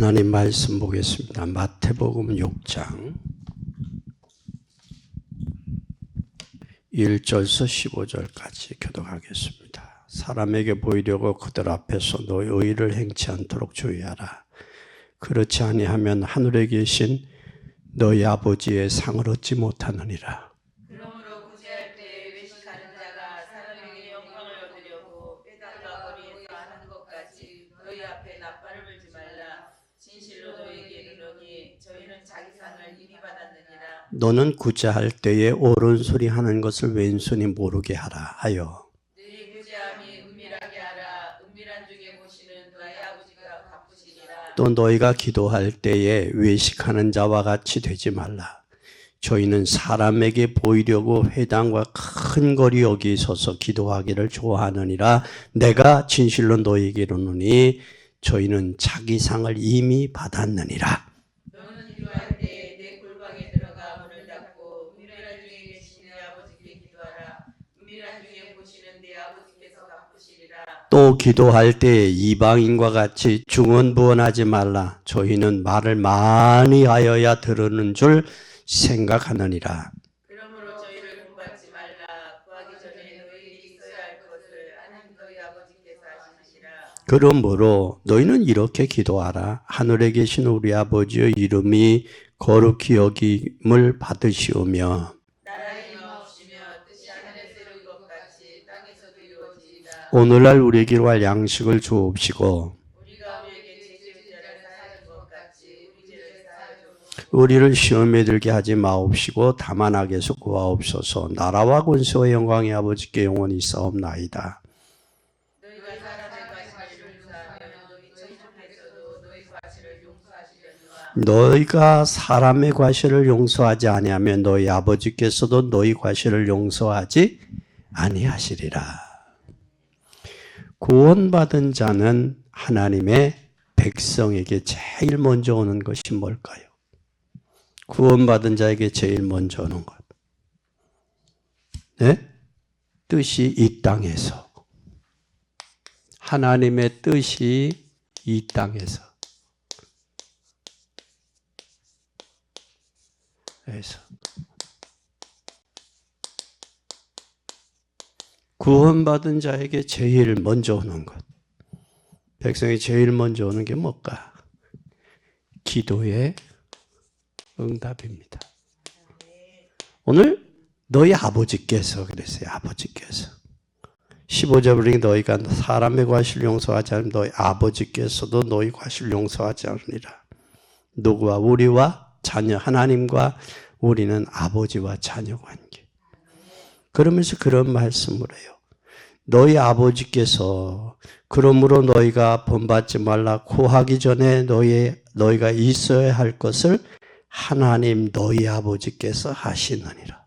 하나님 말씀 보겠습니다. 마태복음 6장 1절에서 15절까지 교독하겠습니다. 사람에게 보이려고 그들 앞에서 너의 의를 행치 않도록 주의하라. 그렇지 아니하면 하늘에 계신 너희 아버지의 상을 얻지 못하느니라. 그러므로 구제할 때 외식하는 자가 사람에게 영광을 얻으려고 빼앗아 거리에서 하는 것 같이 너희 앞에 나팔을 불지 말라. 진실로 너희에게 이르노니 저희는 자기 상을 이미 받았느니라. 너는 구제할 때에 옳은 소리 하는 것을 왼손이 모르게 하라 하여 너희 구제함이 은밀하게 하라. 은밀한 중에 보시는 너희 아버지가 갚으시리라. 또 너희가 기도할 때에 외식하는 자와 같이 되지 말라. 저희는 사람에게 보이려고 회당과 큰 거리 여기 서서 기도하기를 좋아하느니라. 내가 진실로 너희에게 이르노니 저희는 자기 상을 이미 받았느니라. 너는 기도할 때 내 골방에 들어가 문을 닫고 은밀한 중에 계신 내 아버지께 기도하라. 은밀한 중에 보시는 내 아버지께서 갚으시리라. 또 기도할 때 이방인과 같이 중언부언하지 말라. 저희는 말을 많이 하여야 들으는 줄 생각하느니라. 그러므로 저희를 본받지 말라. 구하기 전에 너희에게 있어야 할 것을 하나님 너희 아버지께서 하시느니라. 그러므로 너희는 이렇게 기도하라. 하늘에 계신 우리 아버지의 이름이 거룩히 여김을 받으시오며 나라의 임하옵시며 뜻이 하늘에서 이룬 것 같이 땅에서도 이루어지이다. 오늘날 우리에게 할 양식을 주옵시고 우리가 우리에게 죄지은 자를 사하는 것 같이 우리 죄를 사하여 주옵시고 우리를 시험에 들게 하지 마옵시고 다만 악에서 구하옵소서. 나라와 권세와 영광의 아버지께 영원히 있사옵나이다. 너희가 사람의 과실을 용서하면 너희 천주께서도 너희 과실을 용서하시려니와. 너희가 사람의 과실을 용서하지 아니하면 너희 아버지께서도 너희 과실을 용서하지 아니하시리라. 구원받은 자는 하나님의 백성에게 제일 먼저 오는 것이 뭘까요? 구원받은 자에게 제일 먼저 오는 것. 네? 뜻이 이 땅에서. 하나님의 뜻이 이 땅에서. 그래서 구원받은 자에게 제일 먼저 오는 것. 백성이 제일 먼저 오는 게 뭘까? 기도의 응답입니다. 오늘 너희 아버지께서 그랬어요. 아버지께서. 15절에 너희가 사람의 과실을 용서하지 않으면 너희 아버지께서도 너희 과실을 용서하지 않으리라. 누구와? 우리와 자녀, 하나님과 우리는 아버지와 자녀 관계. 그러면서 그런 말씀을 해요. 너희 아버지께서 그러므로 너희가 본받지 말라. 구하기 전에 너희가 있어야 할 것을 하나님 너희 아버지께서 하시느니라.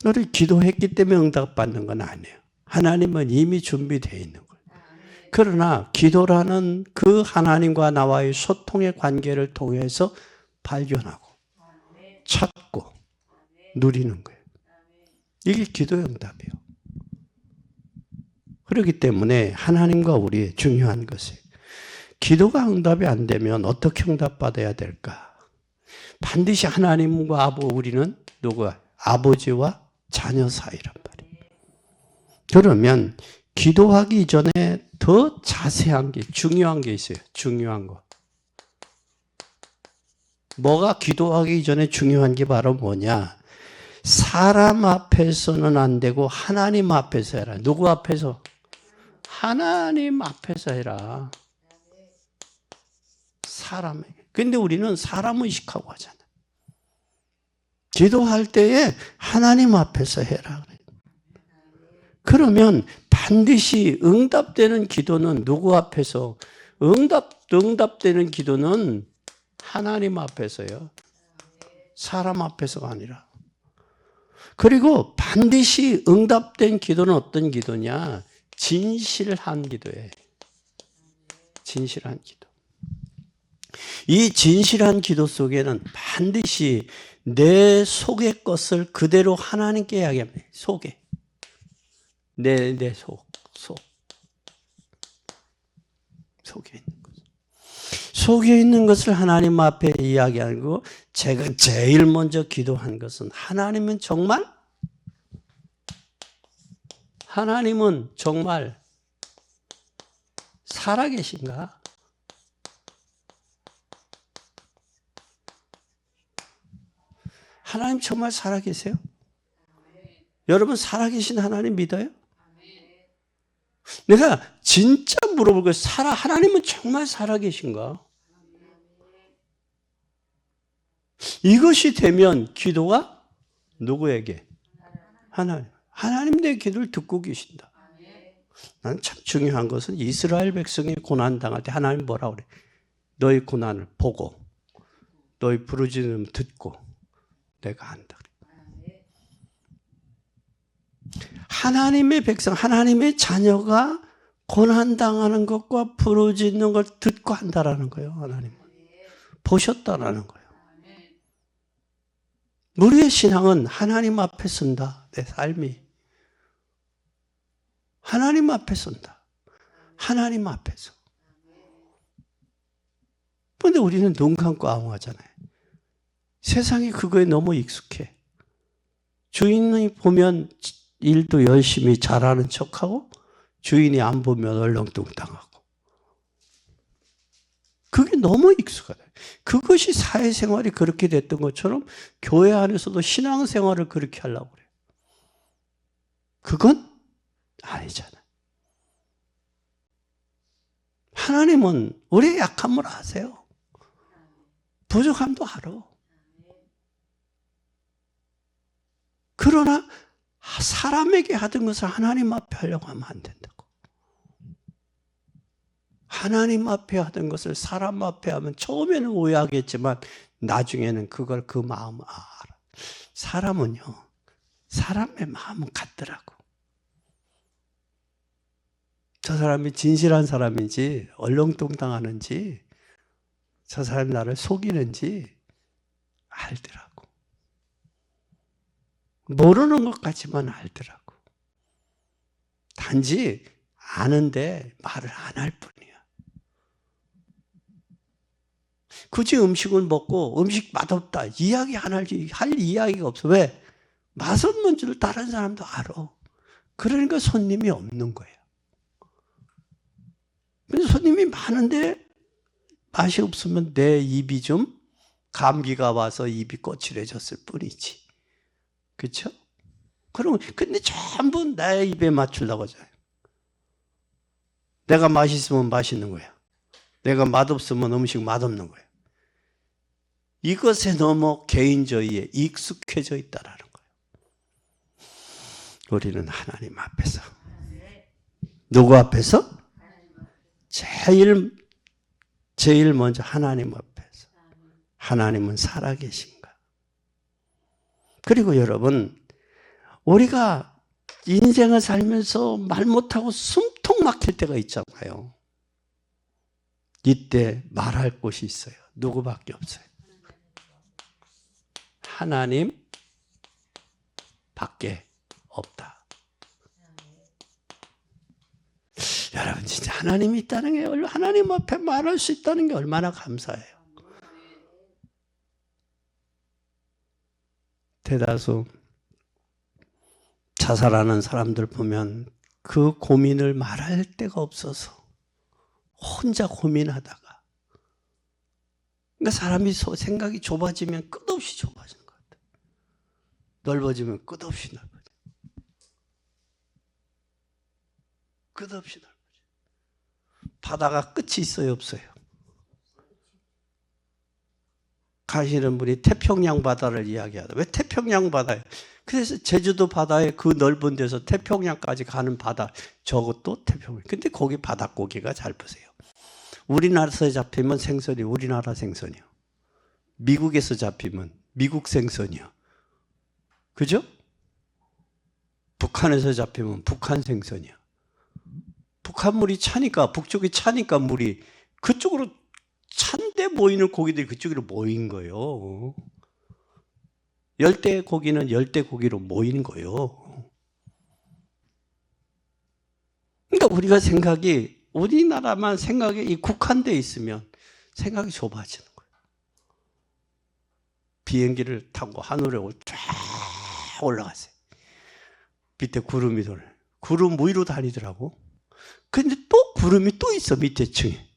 너를 기도했기 때문에 응답받는 건 아니에요. 하나님은 이미 준비되어 있는 거예요. 그러나 기도라는 그 하나님과 나와의 소통의 관계를 통해서 발견하고 찾고 누리는 거예요. 이게 기도의 응답이에요. 그렇기 때문에 하나님과 우리의 중요한 것이에요. 기도가 응답이 안 되면 어떻게 응답받아야 될까? 반드시 하나님과 우리는 누구야? 아버지와 자녀 사이란 말이에요. 그러면 기도하기 전에 더 자세한 게 중요한 게 있어요. 중요한 거. 뭐가 기도하기 전에 중요한 게 바로 뭐냐? 사람 앞에서는 안 되고 하나님 앞에서 해라. 누구 앞에서? 하나님 앞에서 해라. 사람에게. 근데 우리는 사람 의식하고 하잖아. 기도할 때에 하나님 앞에서 해라. 그러면 반드시 응답되는 기도는 누구 앞에서? 응답되는 기도는 하나님 앞에서요. 사람 앞에서가 아니라. 그리고 반드시 응답된 기도는 어떤 기도냐? 진실한 기도예요. 진실한 기도. 이 진실한 기도 속에는 반드시 내 속의 것을 그대로 하나님께 이야기합니다. 속에. 내 속. 속에 있는 것. 속에 있는 것을 하나님 앞에 이야기하는 거. 제가 제일 먼저 기도한 것은 하나님은 정말 살아계신가? 하나님 정말 살아계세요? 여러분 살아계신 하나님 믿어요? 내가 진짜 물어볼 거예요. 하나님은 정말 살아계신가? 이것이 되면 기도가 누구에게? 하나님 내 기도를 듣고 계신다. 난 참 중요한 것은 이스라엘 백성이 고난당할 때 하나님 뭐라 그래? 너희 고난을 보고 너희 부르짖음 듣고 내가 한다. 하나님의 백성, 하나님의 자녀가 고난당하는 것과 부르짖는 걸 듣고 한다라는 거예요. 하나님은 보셨다라는 거예요. 우리의 신앙은 하나님 앞에 선다. 내 삶이 하나님 앞에 선다. 하나님 앞에서. 그런데 우리는 눈 감고 아웅하잖아요. 세상이 그거에 너무 익숙해. 주인이 보면 일도 열심히 잘하는 척하고 주인이 안 보면 얼렁뚱땅하고. 그게 너무 익숙하다. 그것이 사회생활이 그렇게 됐던 것처럼 교회 안에서도 신앙생활을 그렇게 하려고 그래요. 그건 아니잖아요. 하나님은 우리의 약함을 아세요. 부족함도 알아. 그러나 사람에게 하던 것을 하나님 앞에 하려고 하면 안 된다고. 하나님 앞에 하던 것을 사람 앞에 하면 처음에는 오해하겠지만 나중에는 그걸 그 마음을 알아. 사람은요, 사람의 마음은 같더라고. 저 사람이 진실한 사람인지 얼렁뚱땅하는지 저 사람이 나를 속이는지 알더라고. 모르는 것 같지만 알더라고. 단지 아는데 말을 안 할 뿐이야. 굳이 음식을 먹고 음식 맛없다 이야기 안 할 이야기가 없어. 왜? 맛없는 줄 다른 사람도 알아. 그러니까 손님이 없는 거예요. 근데 손님이 많은데 맛이 없으면 내 입이 좀 감기가 와서 입이 꼬칠해졌을 뿐이지. 그렇죠? 그러면 근데 전부 내 입에 맞추려고 하잖아요. 내가 맛있으면 맛있는 거야. 내가 맛없으면 음식 맛없는 거야. 이것에 너무 개인주의에 익숙해져 있다라는 거예요. 우리는 하나님 앞에서. 누구 앞에서? 제일 먼저 하나님 앞에서. 하나님은 살아계신가? 그리고 여러분, 우리가 인생을 살면서 말 못하고 숨통 막힐 때가 있잖아요. 이때 말할 곳이 있어요. 누구밖에 없어요. 하나님 밖에 없다. 여러분 진짜 하나님이 있다는 게, 하나님 앞에 말할 수 있다는 게 얼마나 감사해요. 대다수 자살하는 사람들 보면 그 고민을 말할 데가 없어서 혼자 고민하다가, 그러니까 사람이 생각이 좁아지면 끝없이 좁아지는 것 같아요. 넓어지면 끝없이 넓어져요. 끝없이 넓어져요. 바다가 끝이 있어요, 없어요? 가시는 분이 태평양 바다를 이야기하다. 왜 태평양 바다예요? 그래서 제주도 바다에 그 넓은 데서 태평양까지 가는 바다, 저것도 태평양. 근데 거기 바닷고기가 잘 보세요. 우리나라에서 잡히면 생선이 우리나라 생선이요. 미국에서 잡히면 미국 생선이요. 그죠? 북한에서 잡히면 북한 생선이요. 북한 물이 차니까, 북쪽이 차니까 물이 그쪽으로 찬데 모이는 고기들이 그쪽으로 모인 거예요. 열대 고기는 열대 고기로 모이는 거예요. 그러니까 우리가 생각이, 우리나라만 생각이 국한돼 있으면 생각이 좁아지는 거예요. 비행기를 타고 하늘에 쫙 올라갔어요. 밑에 구름이 돌아요. 구름 위로 다니더라고. 근데 또 구름이 또 있어, 밑에 층에.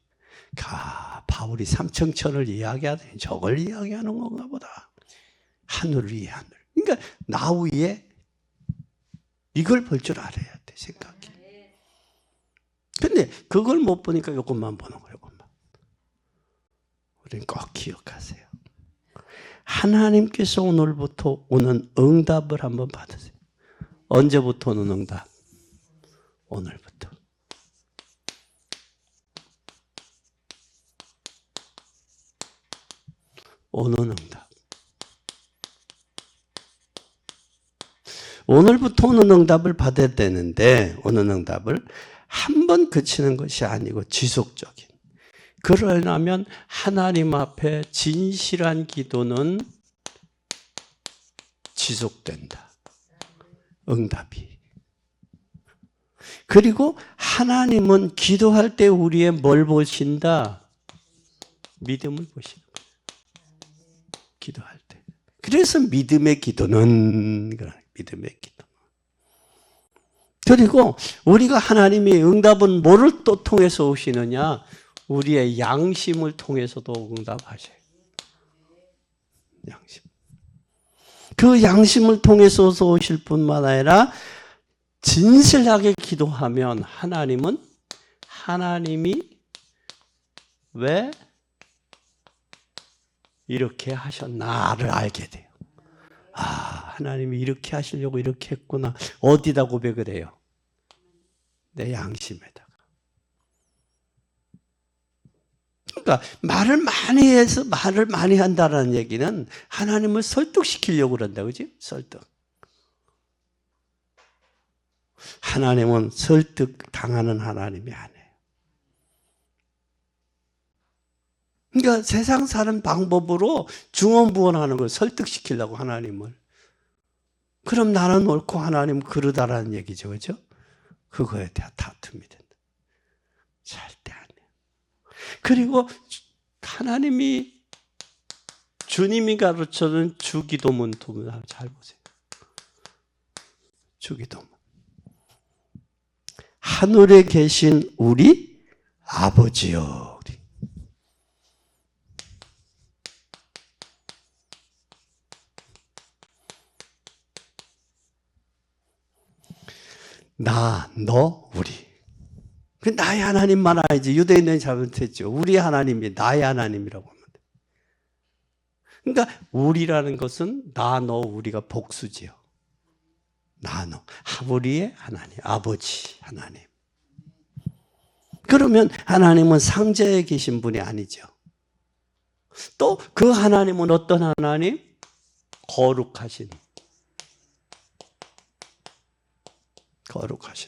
바울이 삼층천을 이야기하더니 저걸 이야기하는 건가 보다. 하늘 위에 하늘. 그러니까 나 위에 이걸 볼 줄 알아야 돼, 생각이. 근데 그걸 못 보니까 이것만 보는 거예요, 이것만. 우리는 꼭 기억하세요. 하나님께서 오늘부터 오는 응답을 한번 받으세요. 언제부터 오는 응답? 오늘부터. 오는 응답. 오늘부터 오는 응답을 받아야 되는데, 오는 응답을 한 번 그치는 것이 아니고 지속적인. 그러려면 하나님 앞에 진실한 기도는 지속된다. 응답이. 그리고 하나님은 기도할 때 우리의 뭘 보신다? 믿음을 보시는 거예요. 기도할 때. 그래서 믿음의 기도는, 믿음의 기도. 그리고 우리가 하나님의 응답은 뭐를 또 통해서 오시느냐? 우리의 양심을 통해서도 응답하셔요. 양심. 그 양심을 통해서 오실 뿐만 아니라 진실하게 기도하면 하나님이 왜 이렇게 하셨나를 알게 돼요. 하나님이 이렇게 하시려고 이렇게 했구나. 어디다 고백을 해요? 내 양심에다가. 그러니까 말을 많이 한다는 얘기는 하나님을 설득시키려고 그런다. 그지? 설득. 하나님은 설득 당하는 하나님이 아니에요. 그러니까 세상 사는 방법으로 중언부언하는 걸 설득시키려고 하나님을. 그럼 나는 옳고 하나님 그러다라는 얘기죠. 그죠? 그거에 대한 다툼이 된다. 절대 아니에요. 그리고 하나님이 주님이 가르쳐준 주기도문 잘 보세요. 주기도문. 하늘에 계신 우리 아버지여. 나, 너, 우리. 그 나의 하나님만 알지. 유대인은 잘못했죠. 우리 하나님이 나의 하나님이라고 하면 돼. 그러니까 우리라는 것은 나, 너, 우리가 복수지요. 나, 너. 우리의 하나님, 아버지 하나님. 그러면 하나님은 상자에 계신 분이 아니죠. 또 그 하나님은 어떤 하나님? 거룩하신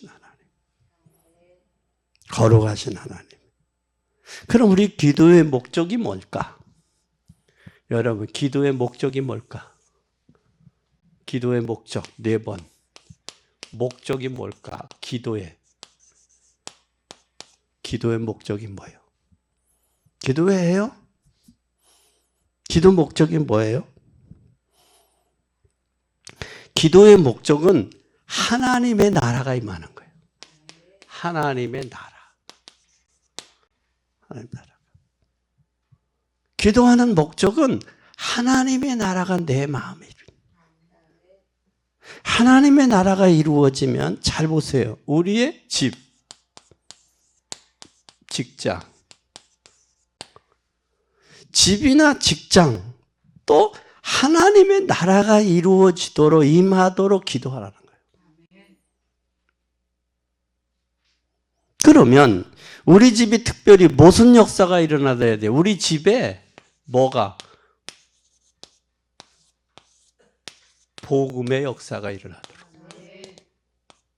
하나님. 거룩하신 하나님. 그럼 우리 기도의 목적이 뭘까? 여러분, 기도의 목적이 뭘까? 기도의 목적 4번. 목적이 뭘까? 기도의 목적이 뭐예요? 기도회 해요? 기도 목적이 뭐예요? 기도의 목적은 하나님의 나라가 임하는 거예요. 하나님의 나라. 하나님의 나라. 기도하는 목적은 하나님의 나라가 내 마음에 이루어져요. 하나님의 나라가 이루어지면 잘 보세요. 우리의 집, 직장, 집이나 직장 또 하나님의 나라가 이루어지도록 임하도록 기도하라는 거예요. 그러면 우리 집이 특별히 무슨 역사가 일어나야 돼요? 우리 집에 뭐가? 복음의 역사가 일어나도록.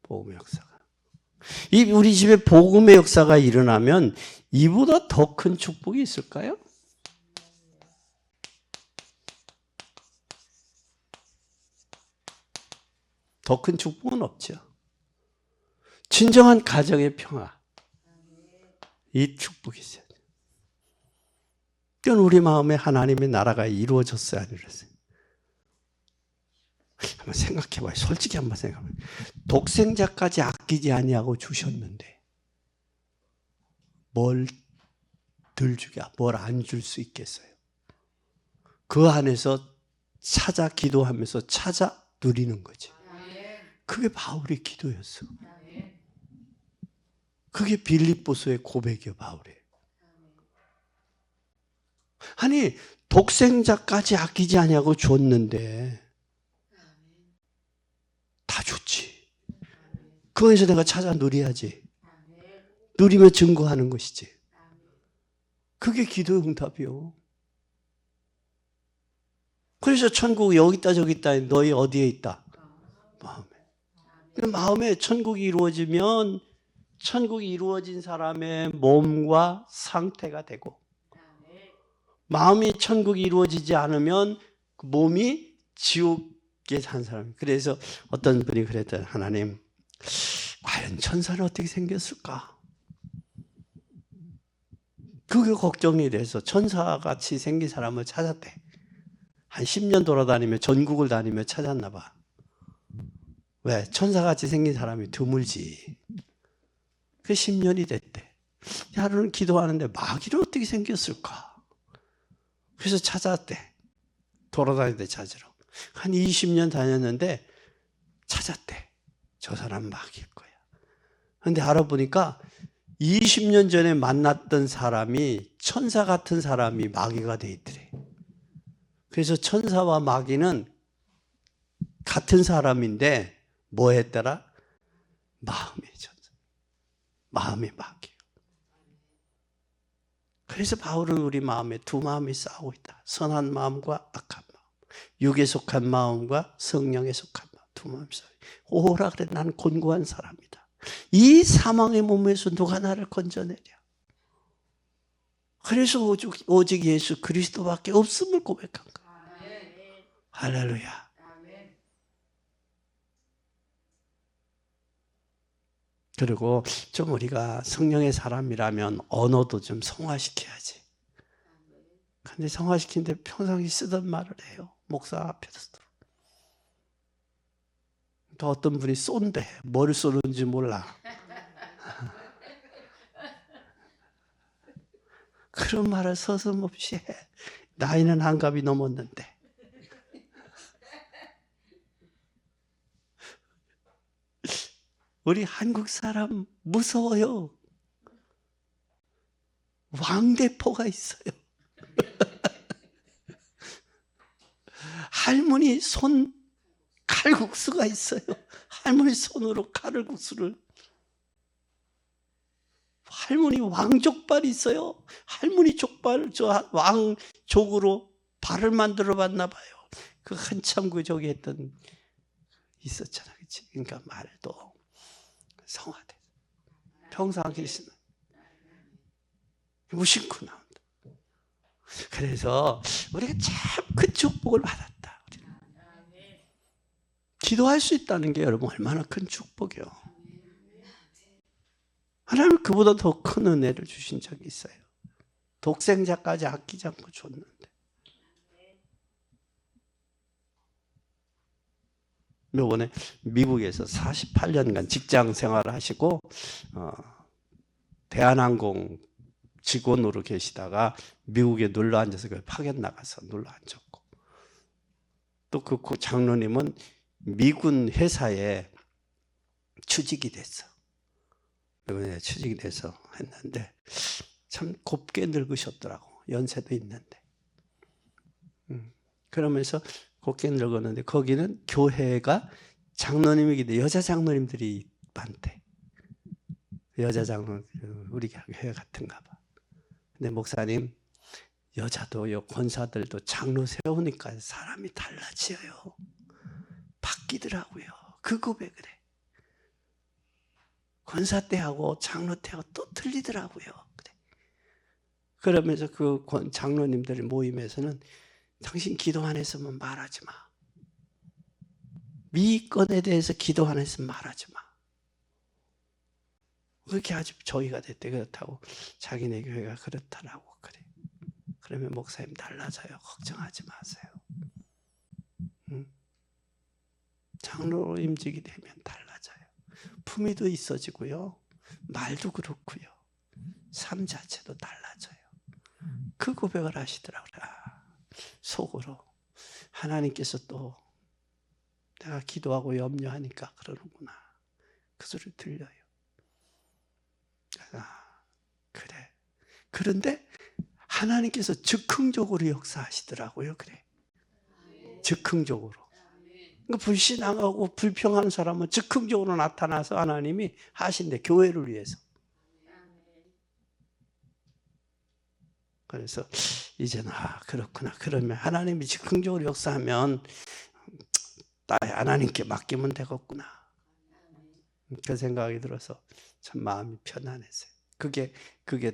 복음의 역사가. 우리 집에 복음의 역사가 일어나면 이보다 더 큰 축복이 있을까요? 더 큰 축복은 없죠. 진정한 가정의 평화. 이 축복이 있어요. 그건 우리 마음에 하나님의 나라가 이루어졌어요, 안 이루어졌어요? 한번 생각해봐요. 솔직히 한번 생각해봐요. 독생자까지 아끼지 아니하고 주셨는데 뭘 덜 주랴, 뭘 안 줄 수 있겠어요? 그 안에서 찾아 기도하면서 찾아 누리는 거지. 그게 바울의 기도였어. 그게 빌립보서의 고백이요, 바울의. 아니, 독생자까지 아끼지 아니하고 줬는데 다 줬지. 그 안에서 내가 찾아 누려야지. 누리며 증거하는 것이지. 그게 기도의 응답이요. 그래서 천국 여기 있다 저기 있다. 너희 어디에 있다? 마음에. 마음에 천국이 이루어지면 천국이 이루어진 사람의 몸과 상태가 되고, 마음이 천국이 이루어지지 않으면 그 몸이 지옥에 산 사람. 그래서 어떤 분이 그랬더니, 하나님, 과연 천사는 어떻게 생겼을까? 그게 걱정이 돼서 천사같이 생긴 사람을 찾았대. 한 10년 돌아다니며 전국을 다니며 찾았나 봐. 왜? 천사같이 생긴 사람이 드물지. 그 10년이 됐대. 하루는 기도하는데 마귀는 어떻게 생겼을까? 그래서 찾았대. 돌아다니는데 찾으러. 한 20년 다녔는데 찾았대. 저 사람 마귀일 거야. 그런데 알아보니까 20년 전에 만났던 사람이 천사 같은 사람이 마귀가 돼 있더래. 그래서 천사와 마귀는 같은 사람인데 뭐 했더라? 마음의 천사. 마음의 마귀. 그래서 바울은 우리 마음에 두 마음이 싸우고 있다. 선한 마음과 악한 마음. 육에 속한 마음과 성령에 속한 마음. 두 마음이 싸우고 있다. 오라 그래, 나는 곤고한 사람이다. 이 사망의 몸에서 누가 나를 건져내랴. 그래서 오직 예수 그리스도밖에 없음을 고백한 거야. 할렐루야. 그리고 좀 우리가 성령의 사람이라면 언어도 좀 성화시켜야지. 근데 성화시키는데 평상시 쓰던 말을 해요. 목사 앞에서도. 또 어떤 분이 쏜대. 뭘 쏘는지 몰라. 그런 말을 서슴없이 해. 나이는 한갑이 넘었는데. 우리 한국 사람 무서워요. 왕대포가 있어요. 할머니 손 칼국수가 있어요. 할머니 손으로 칼국수를. 할머니 왕족발이 있어요. 할머니 족발, 저 왕족으로 발을 만들어 봤나 봐요. 그 한참 그 저기 했던 있었잖아. 그치? 그러니까 말도 성화돼. 평상시는 무심코 나온다. 그래서 우리가 참 큰 축복을 받았다. 기도할 수 있다는 게 여러분 얼마나 큰 축복이요. 하나님은 그보다 더 큰 은혜를 주신 적이 있어요. 독생자까지 아끼지 않고 줬는데. 이번에 미국에서 48년간 직장 생활을 하시고 대한항공 직원으로 계시다가 미국에 놀러 앉아서 파견 나가서 놀러 앉았고, 또 그 장로님은 미군 회사에 취직이 됐어. 이번에 취직이 돼서 했는데 참 곱게 늙으셨더라고. 연세도 있는데. 그러면서 곱게 늙었는데 거기는 교회가 장로님이기도 여자 장로님들이 많대. 여자 장로, 우리 교회 같은가 봐. 근데 목사님, 여자도요, 권사들도 장로 세우니까 사람이 달라져요. 바뀌더라고요. 그 고백을 해. 권사 때하고 장로 때하고 또 틀리더라고요. 그래. 그러면서 그 장로님들 모임에서는 당신 기도 안 했으면 말하지 마. 미건에 대해서 기도 안 했으면 말하지 마. 그렇게 아주 저희가 됐대. 그렇다고 자기네 교회가 그렇다라고 그래. 그러면 목사님 달라져요. 걱정하지 마세요. 장로로 임직이 되면 달라져요. 품위도 있어지고요. 말도 그렇고요. 삶 자체도 달라져요. 그 고백을 하시더라고요. 속으로 하나님께서 또 내가 기도하고 염려하니까 그러는구나. 그 소리를 들려요. 그래. 그런데 하나님께서 즉흥적으로 역사하시더라고요. 그래. 즉흥적으로. 그러니까 불신앙하고 불평하는 사람은 즉흥적으로 나타나서 하나님이 하신대. 교회를 위해서. 그래서 이제는 그렇구나. 그러면 하나님이 즉흥적으로 역사하면 나 하나님께 맡기면 되겠구나. 그 생각이 들어서 참 마음이 편안했어요. 그게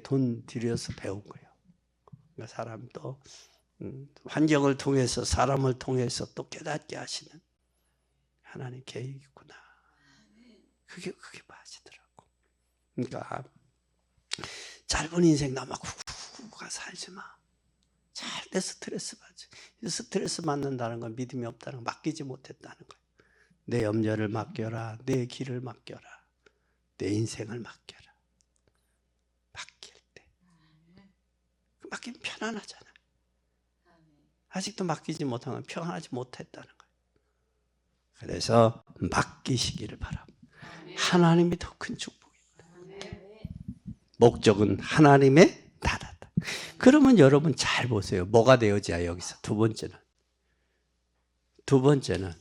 돈 들여서 배운 거예요. 그러니까 사람도 환경을 통해서 사람을 통해서 또 깨닫게 하시는 하나님 계획이구나. 그게 맞으더라고. 그러니까 짧은 인생 남아 구구가 살지 마. 절대 스트레스 받지. 스트레스 받는다는 건 믿음이 없다는 건 맡기지 못했다는 거예요. 내 염려를 맡겨라. 내 길을 맡겨라. 내 인생을 맡겨라. 맡길 때. 맡기면 편안하잖아. 아직도 맡기지 못하면 평안하지 못했다는 거예요. 그래서 맡기시기를 바랍니다. 하나님이 더 큰 축복입니다. 목적은 하나님의 나라다. 그러면 여러분 잘 보세요. 뭐가 되어져야 여기서 두 번째는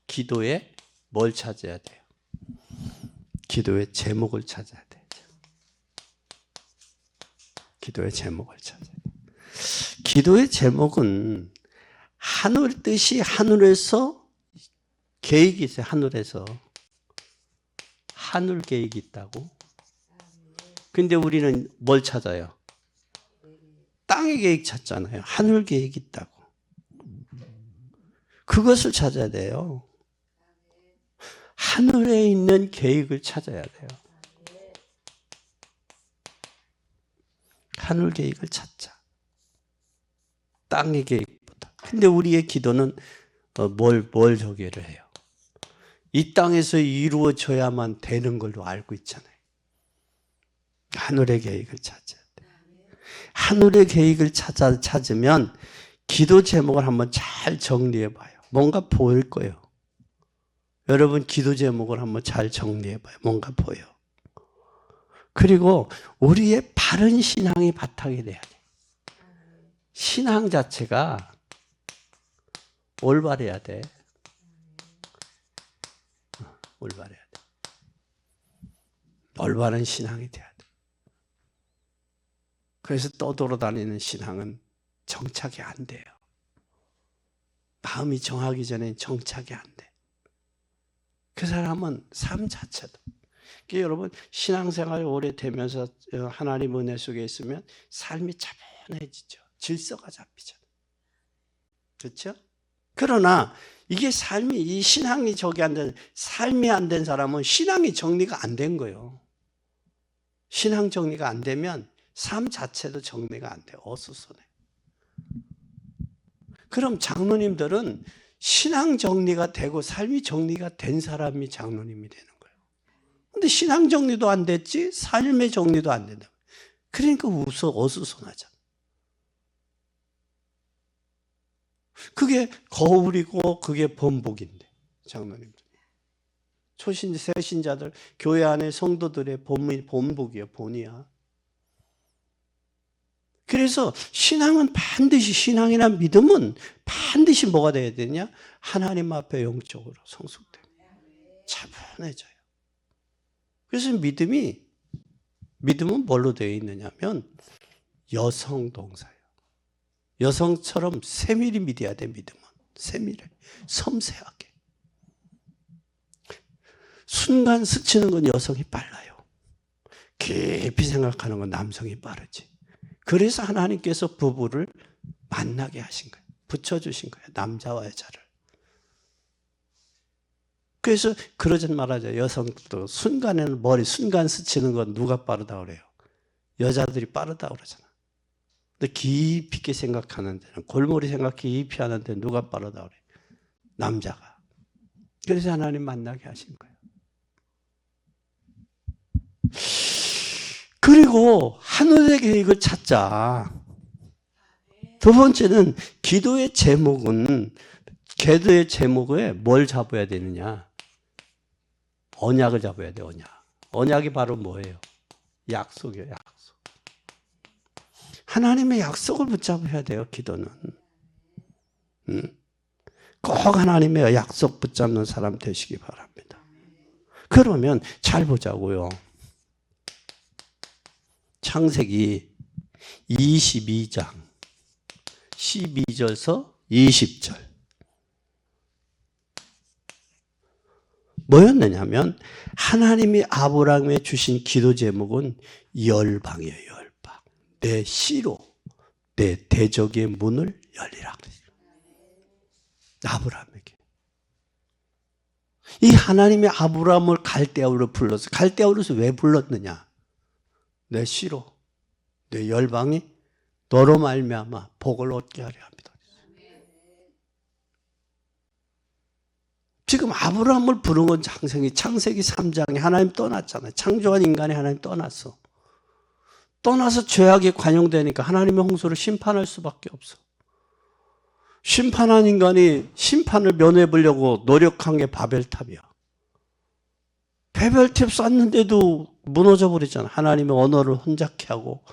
기도에 뭘 찾아야 돼요? 기도의 제목을 찾아야 돼요. 기도의 제목을 찾아야 돼요. 기도의 제목은 하늘 뜻이 하늘에서 계획이 있어요. 하늘에서 하늘 계획이 있다고. 근데 우리는 뭘 찾아요? 땅의 계획 찾잖아요. 하늘 계획이 있다고. 그것을 찾아야 돼요. 하늘에 있는 계획을 찾아야 돼요. 하늘 계획을 찾자. 땅의 계획보다. 근데 우리의 기도는 뭘 저기를 해요? 이 땅에서 이루어져야만 되는 걸로 알고 있잖아요. 하늘의 계획을 찾아야 돼요. 하늘의 계획을 찾으면 기도 제목을 한번 잘 정리해 봐요. 뭔가 보일 거예요. 여러분 기도 제목을 한번 잘 정리해 봐요. 뭔가 보여. 그리고 우리의 바른 신앙이 바탕이 돼야 돼요. 신앙 자체가 올바래야 돼. 올바래야 돼. 올바른 신앙이 돼야 돼. 그래서 떠돌아다니는 신앙은 정착이 안 돼요. 마음이 정하기 전에 정착이 안 돼. 그 사람은 삶 자체도. 그러니까 여러분 신앙생활이 오래되면서 하나님 은혜 속에 있으면 삶이 차분해지죠. 질서가 잡히잖아요. 그렇죠? 그러나 이게 삶이 이 신앙이 삶이 안 된 사람은 신앙이 정리가 안 된 거예요. 신앙 정리가 안 되면 삶 자체도 정리가 안 돼요. 어수선해. 그럼 장로님들은 신앙 정리가 되고 삶이 정리가 된 사람이 장로님이 되는 거예요. 근데 신앙 정리도 안 됐지 삶의 정리도 안 된다. 그러니까 어수선하잖아. 그게 거울이고 그게 범복인데 장로님들. 새신자들 교회 안에 성도들의 본복이에요. 본이야. 그래서 신앙은 반드시 신앙이나 믿음은 반드시 뭐가 돼야 되냐? 하나님 앞에 영적으로 성숙돼요. 차분해져요. 그래서 믿음은 뭘로 되어 있느냐면 여성 동사예요. 여성처럼 세밀히 믿어야 돼. 믿음은 세밀해. 섬세하게. 순간 스치는 건 여성이 빨라요. 깊이 생각하는 건 남성이 빠르지. 그래서 하나님께서 부부를 만나게 하신 거예요. 붙여주신 거예요. 남자와 여자를. 그래서 그러진 말하죠. 여성도 순간 스치는 건 누가 빠르다고 그래요? 여자들이 빠르다고 그러잖아. 근데 깊이 있게 생각하는 데는, 골머리 생각 깊이 하는데 누가 빠르다 그래? 남자가. 그래서 하나님 만나게 하신 거예요. 그리고 하늘의 계획을 찾자. 두 번째는 기도의 제목에 뭘 잡아야 되느냐? 언약을 잡아야 돼, 언약. 언약이 바로 뭐예요? 약속이에요, 약속. 하나님의 약속을 붙잡아야 돼요, 기도는. 꼭 하나님의 약속 붙잡는 사람 되시기 바랍니다. 그러면 잘 보자고요. 창세기 22장 12절에서 20절. 뭐였느냐면 하나님이 아브라함에 주신 기도 제목은 열방이에요. 열방. 내 씨로 내 대적의 문을 열리라. 아브라함에게. 이 하나님이 아브라함을 갈대아우로 불렀어요. 갈대아우로서 왜 불렀느냐? 내 씨로 내 열방이 너로 말미암아 복을 얻게 하려 합니다. 지금 아브라함을 부른 건 창세기 3장에 하나님 떠났잖아요. 창조한 인간이 하나님 떠났어. 떠나서 죄악에 관용되니까 하나님의 홍수를 심판할 수밖에 없어. 심판한 인간이 심판을 면해 보려고 노력한 게 바벨탑이야. 바벨탑 쌓는데도 무너져 버렸잖아. 하나님의 언어를 혼잡케 하고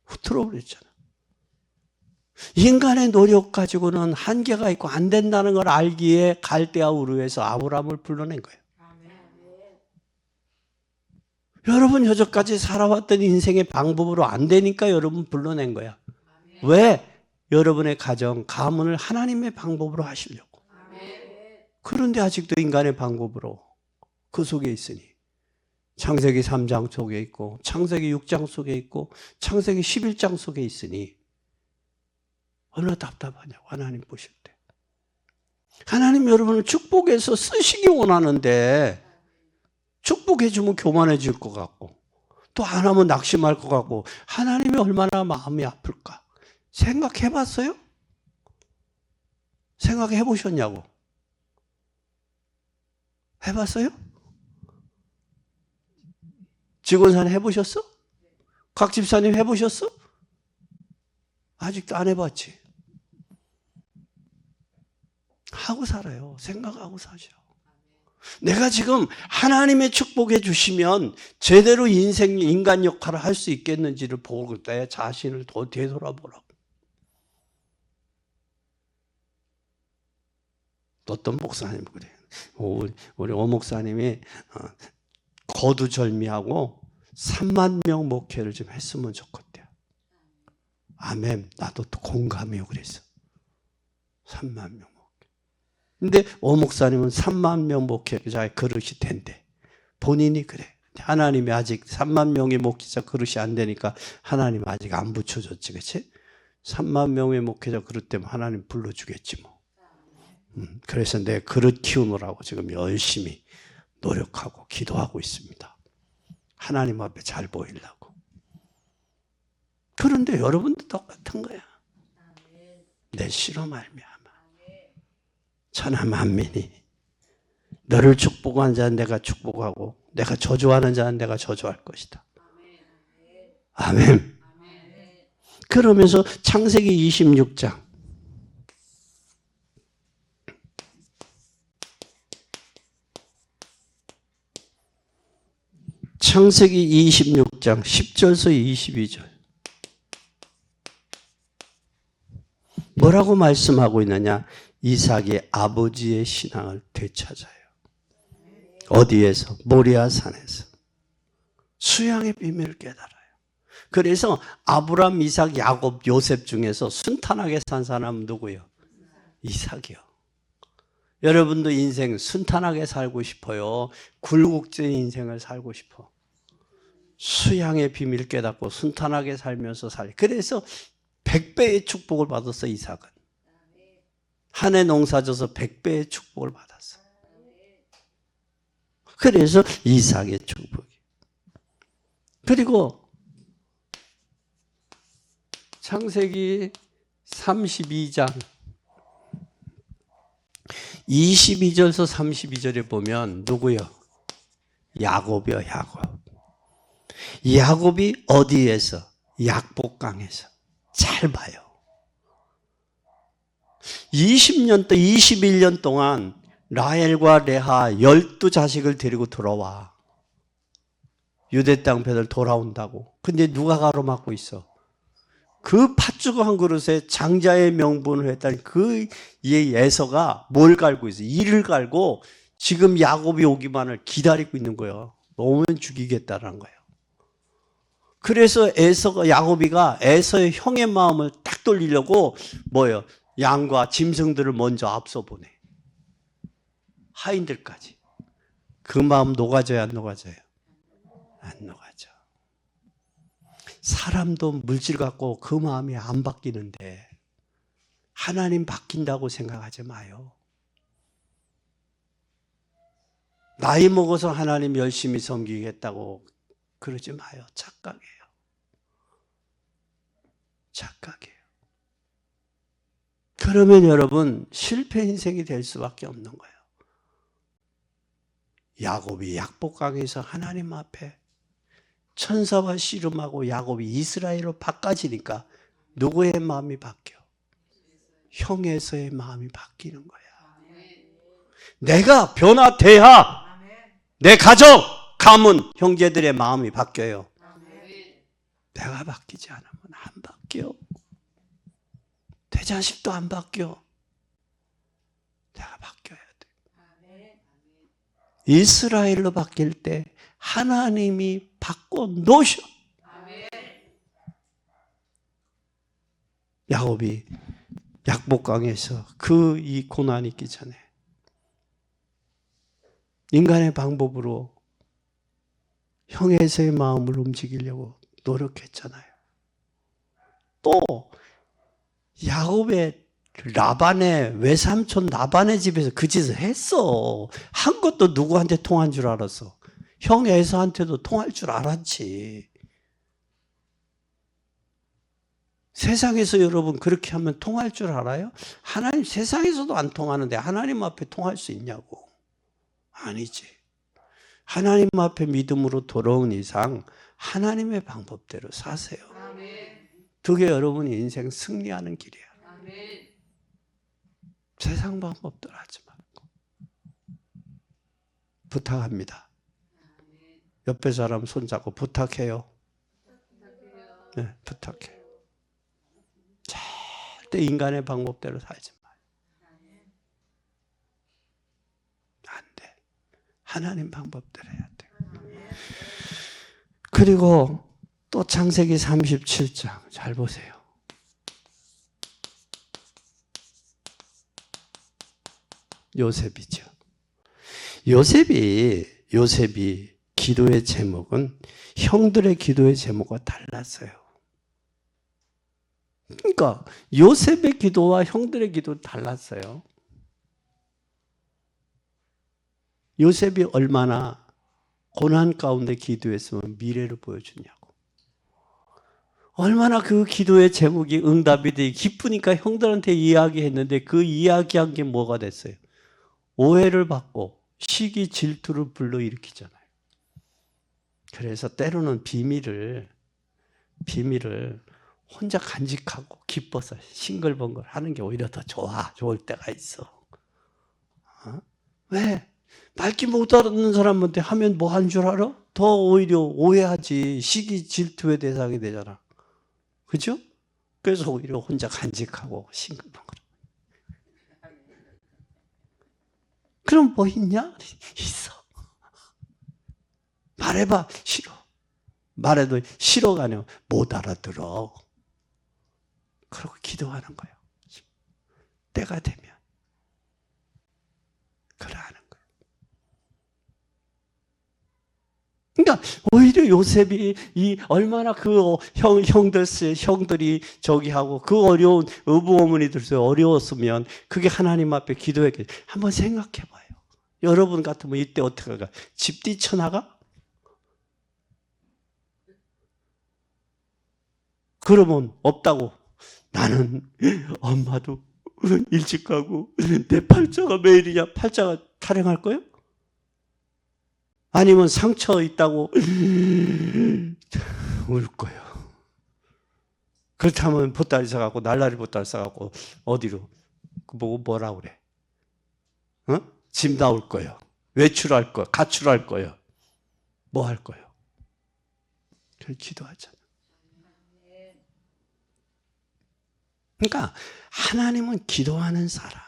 흐트러 버렸잖아. 인간의 노력 가지고는 한계가 있고 안 된다는 걸 알기에 갈대아 우르에서 아브라함을 불러낸 거예요. 여러분 여태까지 살아왔던 인생의 방법으로 안 되니까 여러분 불러낸 거야. 왜? 여러분의 가정, 가문을 하나님의 방법으로 하시려고. 그런데 아직도 인간의 방법으로 그 속에 있으니 창세기 3장 속에 있고 창세기 6장 속에 있고 창세기 11장 속에 있으니 얼마나 답답하냐고 하나님 보실 때. 하나님 여러분을 축복해서 쓰시기 원하는데 축복해 주면 교만해질 것 같고 또 안 하면 낙심할 것 같고 하나님이 얼마나 마음이 아플까? 생각해 봤어요? 생각해 보셨냐고? 해봤어요? 직원사님 해보셨어? 각 집사님 해보셨어? 아직도 안 해봤지? 하고 살아요. 생각하고 사죠. 내가 지금 하나님의 축복해 주시면 제대로 인간 역할을 할 수 있겠는지를 보고 내 자신을 더 되돌아보라고. 어떤 목사님 그래요. 우리 오 목사님이 거두절미하고 3만 명 목회를 좀 했으면 좋겠대요. 아멘. 나도 또 공감해요. 그래서 3만 명 목회. 근데 오 목사님은 3만 명 목회자의 그릇이 된대. 본인이 그래. 하나님이 아직 3만 명의 목회자 그릇이 안 되니까 하나님 아직 안 붙여줬지, 그렇지? 3만 명의 목회자 그릇 되면 하나님 불러주겠지 뭐. 그래서 내 그릇 키우느라고 지금 열심히 노력하고 기도하고 있습니다. 하나님 앞에 잘 보이려고. 그런데 여러분도 똑같은 거야. 내 씨로 말미암아 천하 만민이 너를 축복한 자는 내가 축복하고 내가 저주하는 자는 내가 저주할 것이다. 아멘. 그러면서 창세기 26장 창세기 26장 10절에서 22절 뭐라고 말씀하고 있느냐? 이삭이 아버지의 신앙을 되찾아요. 어디에서? 모리아 산에서 수양의 비밀을 깨달아요. 그래서 아브람, 이삭, 야곱, 요셉 중에서 순탄하게 산 사람은 누구예요? 이삭이요. 여러분도 인생 순탄하게 살고 싶어요? 굴곡진 인생을 살고 싶어? 수양의 비밀 깨닫고 순탄하게 살면서 그래서 100배의 축복을 받았어. 이삭은 한 해 농사져서 100배의 축복을 받았어. 그래서 이삭의 축복이. 그리고 창세기 32장 22절에서 32절에 보면 누구요? 야곱이요, 야곱. 야곱이 어디에서? 약복강에서. 잘 봐요. 20년, 21년 동안 라헬과 레아 12자식을 데리고 돌아와. 유대 땅 배들 돌아온다고. 근데 누가 가로막고 있어? 그 팥죽 한 그릇에 장자의 명분을 했다는 그 에서가 뭘 갈고 있어? 이를 갈고 지금 야곱이 오기만을 기다리고 있는 거예요. 오면 죽이겠다라는 거예요. 그래서 야곱이가 에서의 형의 마음을 딱 돌리려고 뭐예요? 양과 짐승들을 먼저 앞서 보내. 하인들까지. 그 마음 녹아져요, 안 녹아져요? 안 녹아져. 사람도 물질 갖고 그 마음이 안 바뀌는데 하나님 바뀐다고 생각하지 마요. 나이 먹어서 하나님 열심히 섬기겠다고 그러지 마요. 착각이에요. 착각이에요. 그러면 여러분 실패 인생이 될 수밖에 없는 거예요. 야곱이 약복강에서 하나님 앞에 천사와 씨름하고 야곱이 이스라엘로 바꿔지니까 누구의 마음이 바뀌어? 형에서의 마음이 바뀌는 거야. 내가 변화돼야 내 가족, 가문, 형제들의 마음이 바뀌어요. 내가 바뀌지 않으면 안 바뀌어. 내 자식도 안 바뀌어. 내가 바뀌어야 돼. 이스라엘로 바뀔 때 하나님이 바꿔 놓으셔. 야곱이 약복강에서 이 고난이 있기 전에 인간의 방법으로 형에서의 마음을 움직이려고 노력했잖아요. 또 야곱의 라반의 외삼촌 라반의 집에서 그 짓을 했어. 한 것도 누구한테 통한 줄 알았어? 형 에서한테도 통할 줄 알았지. 세상에서 여러분 그렇게 하면 통할 줄 알아요? 하나님 세상에서도 안 통하는데 하나님 앞에 통할 수 있냐고. 아니지. 하나님 앞에 믿음으로 돌아온 이상 하나님의 방법대로 사세요. 그게 여러분이 인생 승리하는 길이야. 세상 방법대로 하지 말고. 부탁합니다. 옆에 사람 손잡고 부탁해요. 네, 부탁해요. 절대 인간의 방법대로 살지 마요. 안 돼. 하나님 방법대로 해야 돼. 그리고 또 창세기 37장 잘 보세요. 요셉이죠. 요셉이 기도의 제목은 형들의 기도의 제목과 달랐어요. 그러니까 요셉의 기도와 형들의 기도는 달랐어요. 요셉이 얼마나 고난 가운데 기도했으면 미래를 보여주냐고. 얼마나 그 기도의 제목이 응답이 되기 기쁘니까 형들한테 이야기했는데 그 이야기한 게 뭐가 됐어요? 오해를 받고 시기 질투를 불러일으키잖아요. 그래서 때로는 비밀을 혼자 간직하고 기뻐서 싱글벙글 하는 게 오히려 더 좋을 때가 있어. 왜? 말귀 못 알아듣는 사람한테 하면 뭐 하는 줄 알아? 더 오히려 오해하지. 시기 질투의 대상이 되잖아. 그죠? 그래서 오히려 혼자 간직하고 싱글벙글. 그럼 뭐 있냐? 있어. 말해봐. 싫어. 말해도 싫어가 아니라 못 알아들어. 그러고 기도하는 거예요. 때가 되면. 그러하는 거예요. 그러니까 오히려 요셉이 얼마나 그 형들이 저기 하고 그 어려운 어부 어머니들 어려웠으면 그게 하나님 앞에 기도했겠지. 한번 생각해 봐요. 여러분 같으면 이때 어떻게 할까? 집 뛰쳐나가? 그러면 없다고. 나는 엄마도 일찍 가고 내 팔자가 매일이냐 팔자가 타령할 거예요? 아니면 상처 있다고 울 거예요. 그렇다면 보따리 싸갖고 날라리 보따리 싸갖고 어디로 보고 뭐라 그래? 짐 나올 거예요. 외출할 거예요. 가출할 거예요. 뭐 할 거예요? 그래서 기도하잖아. 그러니까 하나님은 기도하는 사람.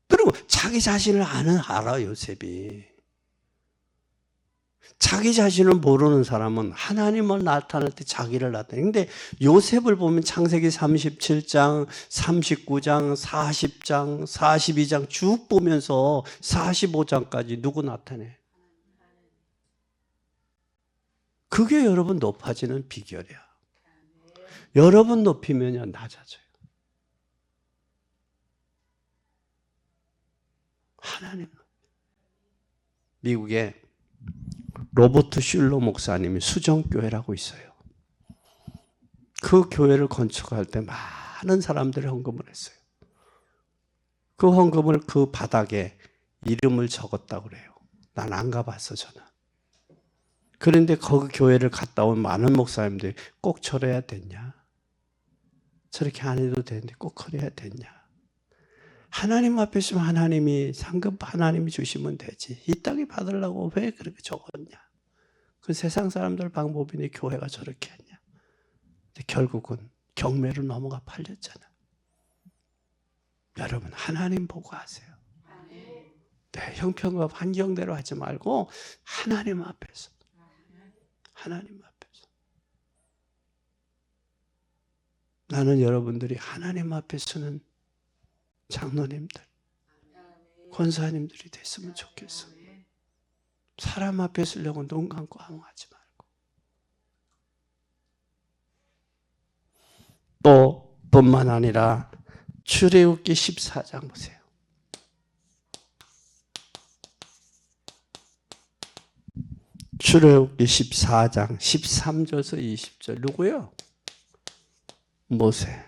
그리고 자기 자신을 알아 요셉이. 자기 자신을 모르는 사람은 하나님을 나타낼 때 자기를 나타내. 근데 요셉을 보면 창세기 37장, 39장, 40장, 42장 쭉 보면서 45장까지 누구 나타내? 그게 여러분 높아지는 비결이야. 여러분 높이면 낮아져요. 하나님. 미국에 로버트 슐러 목사님이 수정교회라고 있어요. 그 교회를 건축할 때 많은 사람들이 헌금을 했어요. 그 헌금을 그 바닥에 이름을 적었다고 그래요. 난 안 가봤어, 저는. 그런데 거기 교회를 갔다 온 많은 목사님들이 꼭 저래야 됐냐? 저렇게 안 해도 되는데 꼭 그래야 됐냐? 하나님 앞에 있으면 하나님이 상급 하나님이 주시면 되지. 이 땅에 받으려고 왜 그렇게 적었냐? 그 세상 사람들 방법이니 교회가 저렇게 했냐? 근데 결국은 경매로 넘어가 팔렸잖아. 여러분 하나님 보고 하세요. 네, 형편과 환경대로 하지 말고 하나님 앞에서. 하나님 앞에서. 나는 여러분들이 하나님 앞에 서는 장로님들, 권사님들이 됐으면 좋겠어. 사람 앞에 서려고 눈 감고 아무 하지 말고. 또 뿐만 아니라 출애굽기 14장 보세요. 출애굽기 14장 13절에서 20절 누구요? 모세.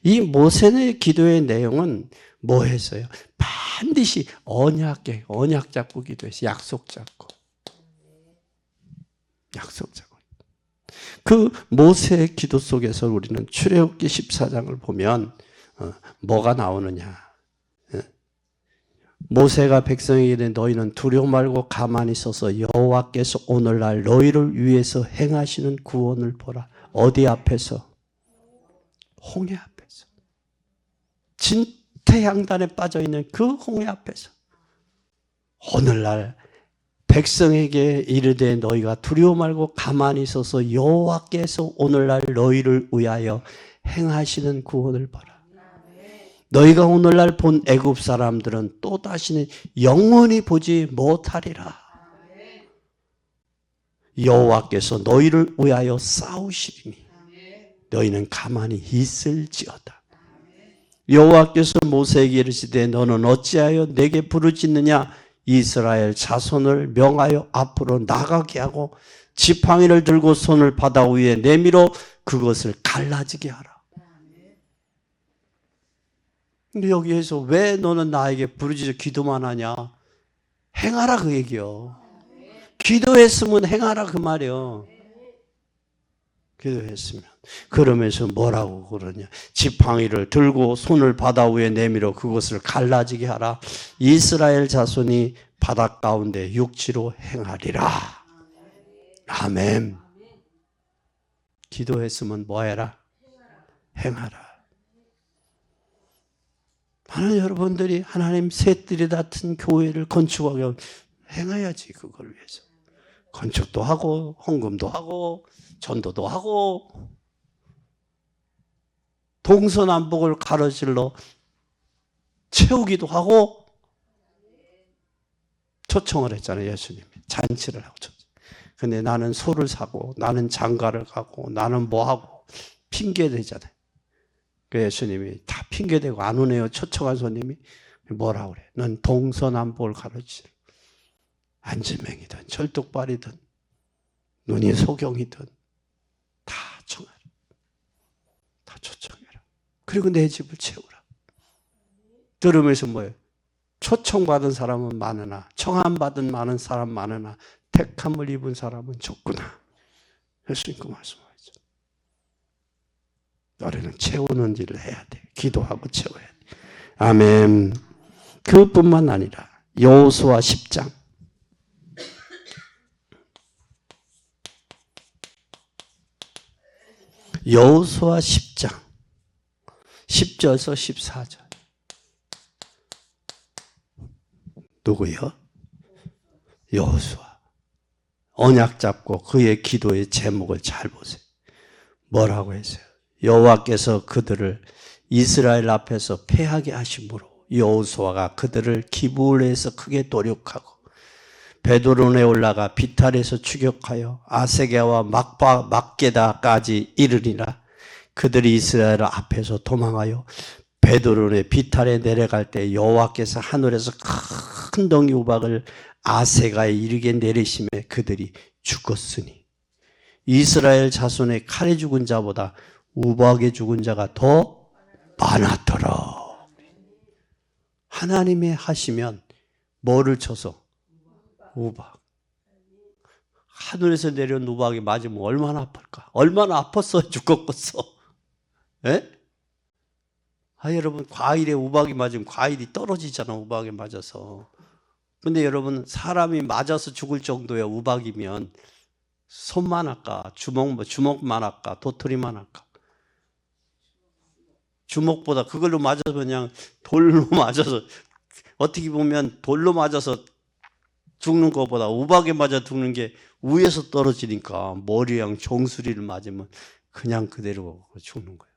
이 모세의 기도의 내용은 뭐 했어요? 반드시 언약 잡고 기도했어요. 약속 잡고. 그 모세의 기도 속에서 우리는 출애굽기 14장을 보면 뭐가 나오느냐. 모세가 백성에게 이르되 너희는 두려워 말고 가만히 있어서 여호와께서 오늘날 너희를 위해서 행하시는 구원을 보라. 어디 앞에서? 홍해 앞에서. 진태양단에 빠져있는 그 홍해 앞에서 오늘날 백성에게 이르되 너희가 두려워 말고 가만히 있어서 여호와께서 오늘날 너희를 위하여 행하시는 구원을 보라. 너희가 오늘날 본 애굽 사람들은 또 다시는 영원히 보지 못하리라. 여호와께서 너희를 위하여 싸우시리니 너희는 가만히 있을지어다. 여호와께서 모세에게 이르시되 너는 어찌하여 내게 부르짖느냐? 이스라엘 자손을 명하여 앞으로 나가게 하고 지팡이를 들고 손을 바다 위에 내밀어 그것을 갈라지게 하라. 근데 여기에서 왜 너는 나에게 부르짖어 기도만 하냐? 행하라 그 얘기요. 기도했으면 행하라 그 말이요. 기도했으면. 그러면서 뭐라고 그러냐? 지팡이를 들고 손을 바다 위에 내밀어 그것을 갈라지게 하라. 이스라엘 자손이 바다 가운데 육지로 행하리라. 아멘. 기도했으면 뭐 해라? 행하라. 하나님 여러분들이 하나님 새들이 같은 교회를 건축하게 행해야지 그걸 위해서. 건축도 하고 헌금도 하고 전도도 하고 동서남북을 가로질러 채우기도 하고 초청을 했잖아요. 예수님이 잔치를 하고 초청. 근데 나는 소를 사고 나는 장가를 가고 나는 뭐하고 핑계대잖아요. 그 예수님이 다 핑계대고 안 오네요. 초청한 손님이 뭐라고 그래? 넌 동서남북을 가로질러 안지맹이든 철뚝발이든 눈이 소경이든 그리고 내 집을 채우라. 들으면서 뭐예요? 초청받은 사람은 많으나 청함받은 많은 사람 많으나 택함을 입은 사람은 적구나. 예수님 그 말씀하죠. 너희는 채우는 일을 해야 돼. 기도하고 채워야 돼. 아멘. 그뿐만 아니라 여호수아 10장 여호수아 10장 10절에서 14절 누구요? 여호수아. 언약 잡고 그의 기도의 제목을 잘 보세요. 뭐라고 했어요? 여호와께서 그들을 이스라엘 앞에서 패하게 하심으로 여호수아가 그들을 기브올에서 크게 도륙하고 베드론에 올라가 비탈에서 추격하여 아세게와 막게다까지 이르리라. 그들이 이스라엘 앞에서 도망하여 베드론의 비탈에 내려갈 때 여호와께서 하늘에서 큰 덩이 우박을 아세가에 이르게 내리심에 그들이 죽었으니 이스라엘 자손의 칼에 죽은 자보다 우박에 죽은 자가 더 많았더라. 하나님이 하시면 뭐를 쳐서? 우박. 하늘에서 내려온 우박이 맞으면 얼마나 아플까? 얼마나 아팠어 죽었겠어. 예? 여러분 과일에 우박이 맞으면 과일이 떨어지잖아. 우박에 맞아서. 근데 여러분 사람이 맞아서 죽을 정도의 우박이면 손만 할까? 주먹만 할까? 도토리만 할까? 주먹보다 그걸로 맞아서 그냥 돌로 맞아서 어떻게 보면 돌로 맞아서 죽는 것보다 우박에 맞아 죽는 게 위에서 떨어지니까 머리랑 정수리를 맞으면 그냥 그대로 죽는 거예요.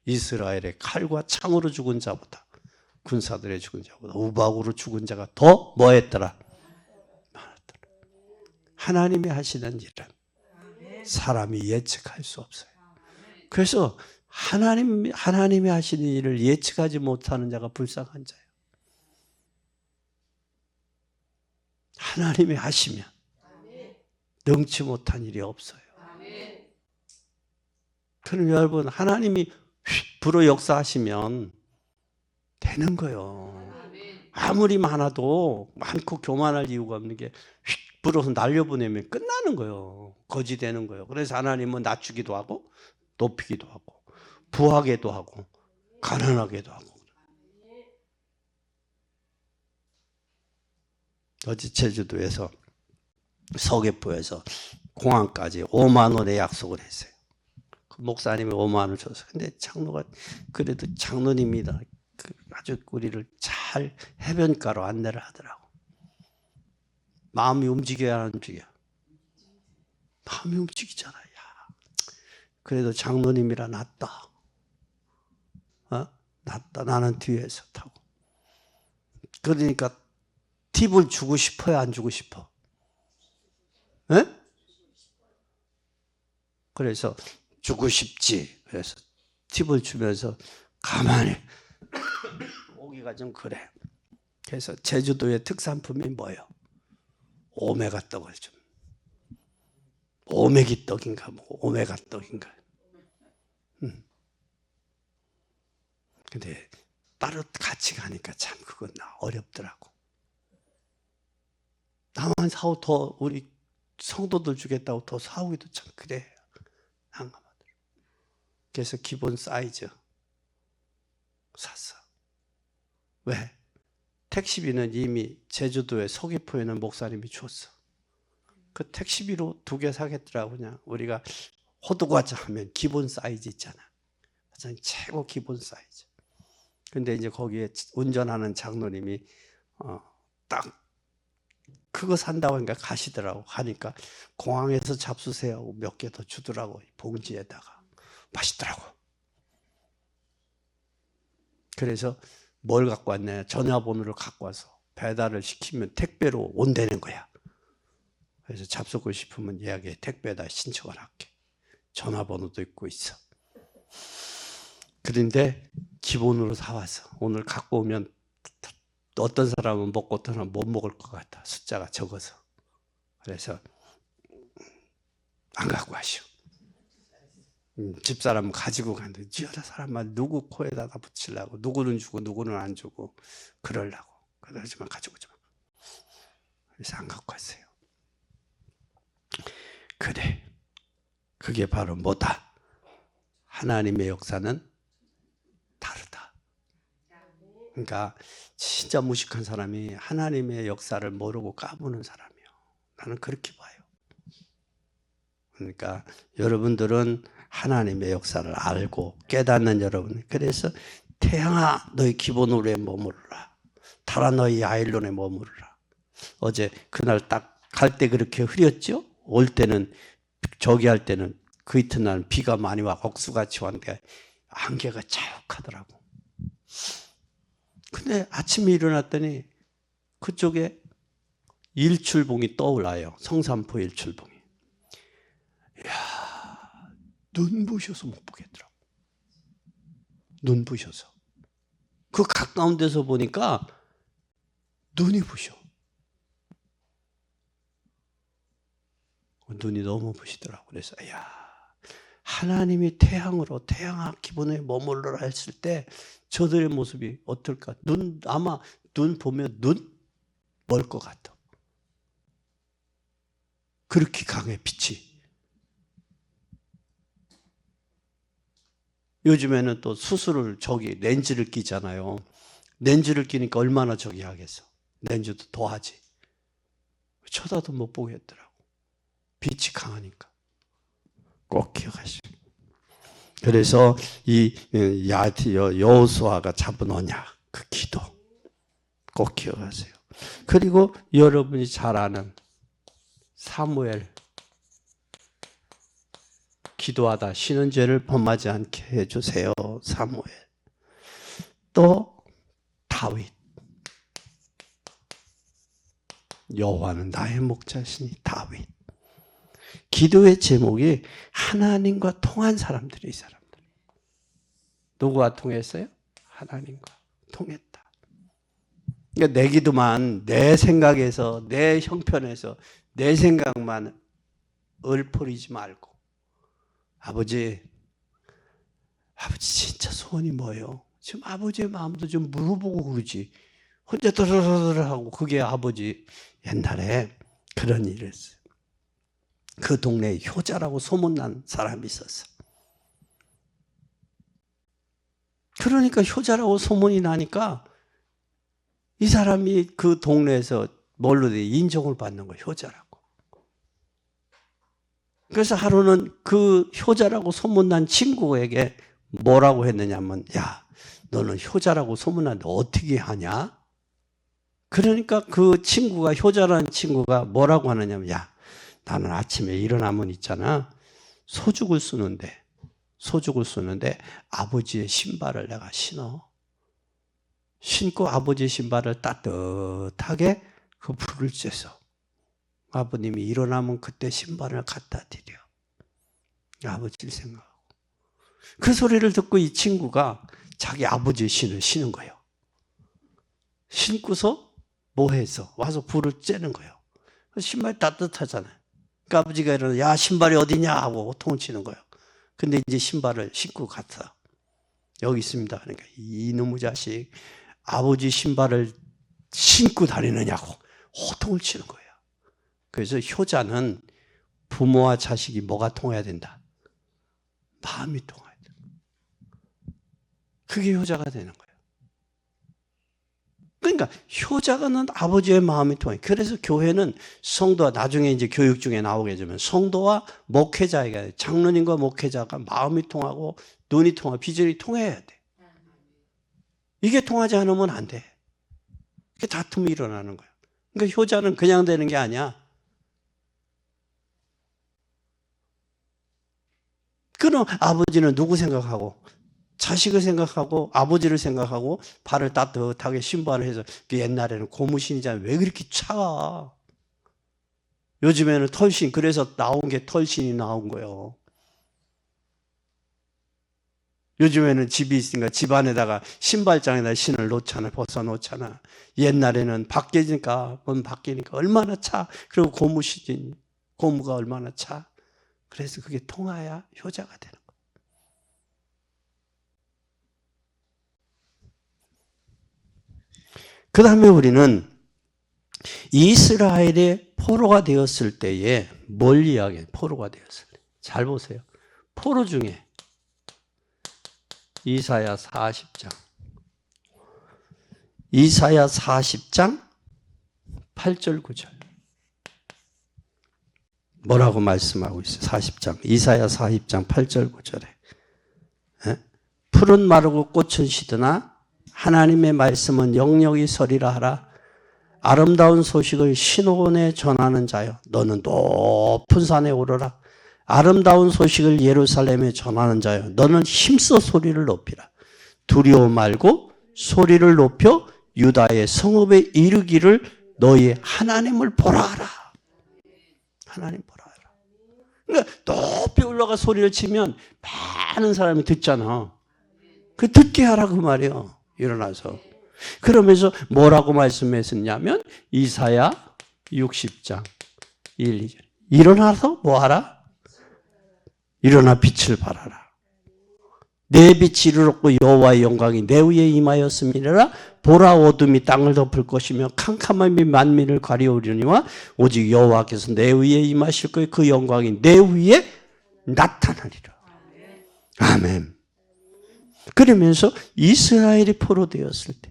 이스라엘의 칼과 창으로 죽은 자보다 군사들의 죽은 자보다 우박으로 죽은 자가 더 뭐했더라? 많았더라. 하나님이 하시는 일은 사람이 예측할 수 없어요. 그래서 하나님이 하시는 일을 예측하지 못하는 자가 불쌍한 자예요. 하나님이 하시면 능치 못한 일이 없어요. 그럼 여러분 하나님이 불어 역사하시면 되는 거예요. 아무리 많아도 많고 교만할 이유가 없는 게 휙 불어서 날려보내면 끝나는 거예요. 거지 되는 거예요. 그래서 하나님은 낮추기도 하고 높이기도 하고 부하게도 하고 가난하게도 하고. 어제 제주도에서 서귀포에서 공항까지 5만 원의 약속을 했어요. 그 목사님이 5만 원을 줬어요. 근데 장로가 그래도 장로님이다. 아주 우리를 잘 해변가로 안내를 하더라고. 마음이 움직여야 안 움직여? 마음이 움직이잖아. 야. 그래도 장로님이라 낫다. 낫다. 나는 뒤에서 타고. 그러니까 팁을 주고 싶어요? 안 주고 싶어? 에? 그래서 주고 싶지. 그래서 팁을 주면서 가만히 오기가 좀 그래. 그래서 제주도의 특산품이 뭐예요? 오메가 떡을 좀. 오메기 떡인가 뭐 오메가 떡인가. 근데 따로 같이 가니까 참 그건 어렵더라고. 나만 사오 더 우리 성도들 주겠다고 더 사오기도 참 그래. 난감하더라고. 그래서 기본 사이즈 샀어. 왜? 택시비는 이미 제주도에 서귀포에는 목사님이 줬어. 그 택시비로 2개 사겠더라고. 그냥 우리가 호두과자 하면 기본 사이즈 있잖아. 가장 최고 기본 사이즈. 근데 이제 거기에 운전하는 장로님이 딱 그거 산다고 하니까 가시더라고. 가니까 공항에서 잡수세요. 몇 개 더 주더라고. 봉지에다가. 맛있더라고. 그래서 뭘 갖고 왔냐? 전화번호를 갖고 와서 배달을 시키면 택배로 온다는 거야. 그래서 잡수고 싶으면 예약에 택배에다 신청을 할게. 전화번호도 있고 있어. 그런데 기본으로 사와서 오늘 갖고 오면 어떤 사람은 먹고 어떤 사람은 못 먹을 것 같아. 숫자가 적어서. 그래서 안 갖고 가시오. 집사람 가지고 갔는데 여러 사람만 누구 코에다 붙이려고, 누구는 주고 누구는 안 주고 그러려고. 그러지만 가지고 오지 마. 그래서 안 갖고 왔어요. 그래, 그게 바로 뭐다? 하나님의 역사는 다르다. 그러니까 진짜 무식한 사람이 하나님의 역사를 모르고 까부는 사람이에요. 나는 그렇게 봐요. 그러니까 여러분들은 하나님의 역사를 알고 깨닫는 여러분. 그래서 태양아 너희 기본으로에 머무르라. 달아 너희 아일론에 머무르라. 어제 그날 딱 갈 때 그렇게 흐렸죠? 올 때는 저기 할 때는 그 이튿날 비가 많이 와 억수같이 왔는데 안개가 자욱하더라고. 근데 아침에 일어났더니 그쪽에 일출봉이 떠올라요. 성산포 일출봉이. 이야, 눈부셔서 못 보겠더라고. 눈부셔서. 그 가까운 데서 보니까 눈이 부셔. 눈이 너무 부시더라고. 그래서 야, 하나님이 태양으로 태양아 기본에 머물러라 했을 때 저들의 모습이 어떨까? 아마 눈 보면 눈 멀 것 같아. 그렇게 강해 빛이. 요즘에는 또 수술을 렌즈를 끼잖아요. 렌즈를 끼니까 얼마나 하겠어. 렌즈도 더 하지. 쳐다도 못 보겠더라고. 빛이 강하니까. 꼭 기억하시고. 그래서 이 여호수아가 잡은 언약, 그 기도 꼭 기억하세요. 그리고 여러분이 잘 아는 사무엘, 기도하다 쉬는 죄를 범하지 않게 해주세요. 사무엘. 또 다윗. 여호와는 나의 목자시니 다윗. 기도의 제목이 하나님과 통한 사람들이 이 사람들. 누구와 통했어요? 하나님과 통했다. 그러니까 내 기도만 내 생각에서 내 형편에서 내 생각만 얼버리지 말고 아버지 진짜 소원이 뭐예요? 지금 아버지의 마음도 좀 물어보고 그러지. 혼자 드르르르 하고 그게 아버지. 옛날에 그런 일을 했어요. 그 동네에 효자라고 소문난 사람이 있었어. 그러니까 효자라고 소문이 나니까 이 사람이 그 동네에서 뭘로 돼? 인정을 받는 거예요. 효자라고. 그래서 하루는 그 효자라고 소문난 친구에게 뭐라고 했느냐면 야, 너는 효자라고 소문났는데 어떻게 하냐? 그러니까 그 친구가 효자라는 친구가 뭐라고 하느냐면 야, 나는 아침에 일어나면 있잖아. 소죽을 쓰는데 아버지의 신발을 내가 신어. 신고 아버지의 신발을 따뜻하게 그 불을 쬐서 아버님이 일어나면 그때 신발을 갖다 드려. 아버지를 생각하고. 그 소리를 듣고 이 친구가 자기 아버지의 신을 신은 거예요. 신고서 뭐 해서 와서 불을 쬐는 거예요. 신발이 따뜻하잖아요. 그러니까 아버지가 이러면 야 신발이 어디냐 하고 호통을 치는 거예요. 근데 이제 신발을 신고 갔어. 여기 있습니다. 그러니까 이놈의 자식 아버지 신발을 신고 다니느냐고 호통을 치는 거예요. 그래서 효자는 부모와 자식이 뭐가 통해야 된다? 마음이 통해야 돼. 그게 효자가 되는 거예요. 그러니까 효자가는 아버지의 마음이 통해. 그래서 교회는 성도와 나중에 이제 교육 중에 나오게 되면 성도와 목회자가 장로님과 목회자가 마음이 통하고 눈이 통하고 비전이 통해야 돼. 이게 통하지 않으면 안 돼. 그게 다툼이 일어나는 거예요. 그러니까 효자는 그냥 되는 게 아니야. 그럼 아버지는 누구 생각하고 자식을 생각하고 아버지를 생각하고 발을 따뜻하게 신발을 해서 옛날에는 고무신이잖아요. 왜 그렇게 차가? 요즘에는 털신. 그래서 나온 게 털신이 나온 거예요. 요즘에는 집이 있으니까 집 안에다가 신발장에다 신을 놓잖아. 벗어 놓잖아. 옛날에는 바뀌니까 얼마나 차. 그리고 고무가 얼마나 차. 그래서 그게 통하야 효자가 되는 거예요. 그 다음에 우리는 이스라엘의 포로가 되었을 때에 뭘 이야기해요? 포로가 되었을 때. 잘 보세요. 포로 중에 이사야 40장. 이사야 40장 8절 9절. 뭐라고 말씀하고 있어요? 40장. 이사야 40장 8절 9절에. 풀은 마르고 꽃은 시드나 하나님의 말씀은 영영이 서리라 하라. 아름다운 소식을 시온에 전하는 자여 너는 높은 산에 오르라. 아름다운 소식을 예루살렘에 전하는 자여 너는 힘써 소리를 높이라. 두려워 말고 소리를 높여 유다의 성읍에 이르기를 너희 하나님을 보라 하라. 하나님 보라 하라. 그러니까 높이 올라가 소리를 치면 많은 사람이 듣잖아. 그 듣게 하라 그 말이에요. 일어나서. 그러면서 뭐라고 말씀했었냐면 이사야 60장 1, 2절. 일어나서 뭐 하라? 일어나 빛을 발하라. 내 빛이 이르렀고 여호와의 영광이 내 위에 임하였음이라. 보라 어둠이 땅을 덮을 것이며 캄캄함이 만민을 가려우려니와 오직 여호와께서 내 위에 임하실 거예요. 그 영광이 내 위에 나타나리라. 아멘. 그러면서 이스라엘이 포로되었을 때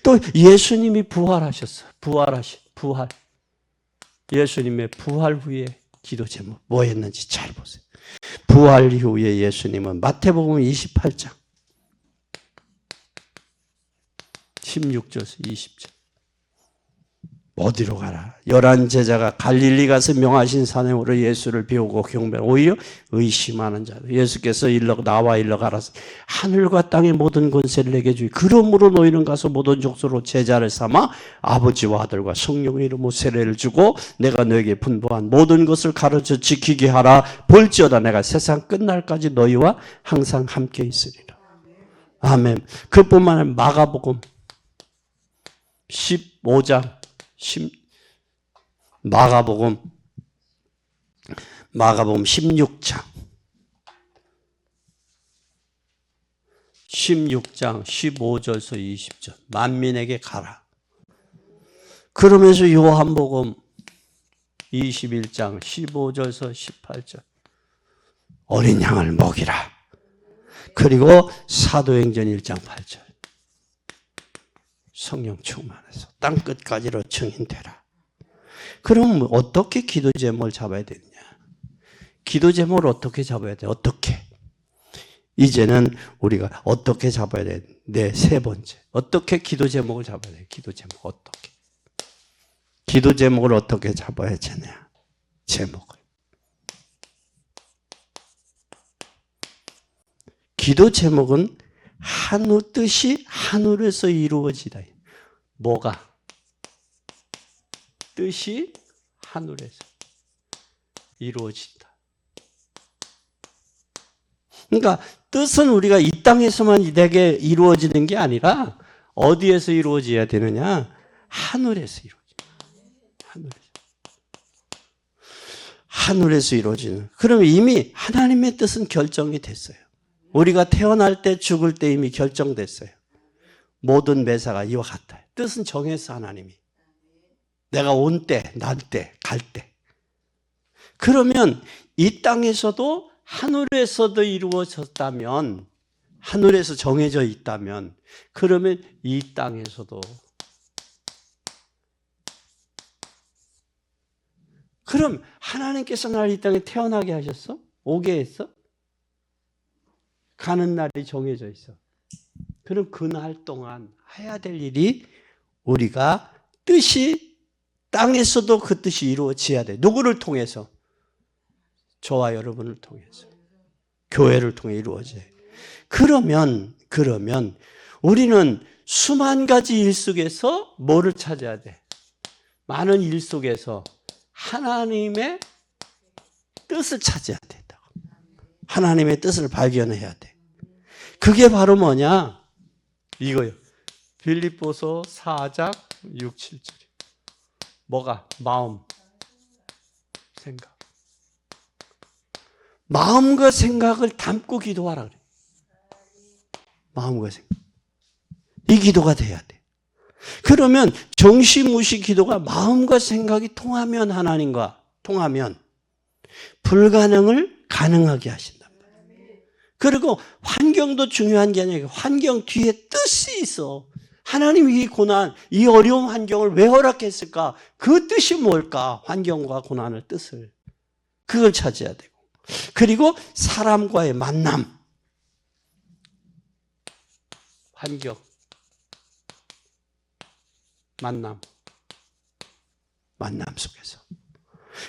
또 예수님이 부활하셨어. 부활. 예수님의 부활 후에 기도 제목 뭐 했는지 잘 보세요. 부활 이후에 예수님은 마태복음 28장 16절에서 20절 어디로 가라? 11 제자가 갈릴리 가서 명하신 산에 오르 예수를 배우고 경배하고 오히려 의심하는 자 예수께서 나와 일러 가라. 하늘과 땅의 모든 권세를 내게 주이 그러므로 너희는 가서 모든 족속으로 제자를 삼아 아버지와 아들과 성령의 이름으로 세례를 주고 내가 너에게 분부한 모든 것을 가르쳐 지키게 하라. 볼지어다 내가 세상 끝날까지 너희와 항상 함께 있으리라. 아멘. 그뿐만 아니라 마가복음 15장 마가복음 16장 15절에서 20절 만민에게 가라. 그러면서 요한복음 21장 15절에서 18절 어린 양을 먹이라. 그리고 사도행전 1장 8절 성령 충만해서 땅끝까지로 증인되라. 그럼 어떻게 기도 제목을 잡아야 되느냐? 기도 제목을 어떻게 잡아야 돼? 어떻게? 이제는 우리가 어떻게 잡아야 돼? 네, 세 번째. 어떻게 기도 제목을 잡아야 돼? 기도 제목 어떻게? 기도 제목을 어떻게 잡아야 되냐? 제목을. 기도 제목은 뜻이 하늘에서 이루어지다. 뭐가? 뜻이 하늘에서 이루어진다. 그러니까 뜻은 우리가 이 땅에서만 되게 이루어지는 게 아니라 어디에서 이루어져야 되느냐? 하늘에서 이루어진다. 하늘에서 이루어지는. 그러면 이미 하나님의 뜻은 결정이 됐어요. 우리가 태어날 때 죽을 때 이미 결정됐어요. 모든 매사가 이와 같아요. 뜻은 정했어 하나님이. 내가 온 때, 난 때, 갈 때. 그러면 이 땅에서도 하늘에서도 이루어졌다면 하늘에서 정해져 있다면 그러면 이 땅에서도 그럼 하나님께서 나를 이 땅에 태어나게 하셨어? 오게 했어? 가는 날이 정해져 있어. 그럼 그날 동안 해야 될 일이 우리가 뜻이 땅에서도 그 뜻이 이루어져야 돼. 누구를 통해서? 저와 여러분을 통해서. 교회를 통해 이루어져요. 그러면 우리는 수만 가지 일 속에서 뭐를 찾아야 돼? 많은 일 속에서 하나님의 뜻을 찾아야 된다고. 하나님의 뜻을 발견해야 돼. 그게 바로 뭐냐? 이거요. 빌립보서 4장 6, 7절. 뭐가? 마음, 생각. 마음과 생각을 담고 기도하라 그래. 마음과 생각. 이 기도가 돼야 돼. 그러면 정시무시 기도가 마음과 생각이 통하면 하나님과 통하면 불가능을 가능하게 하신단 말이에요. 그리고 환경도 중요한 게 아니라 환경 뒤에 뜻이 있어. 하나님이 이 고난, 이 어려운 환경을 왜 허락했을까? 그 뜻이 뭘까? 환경과 고난의 뜻을. 그걸 찾아야 되고. 그리고 사람과의 만남. 환경. 만남 속에서.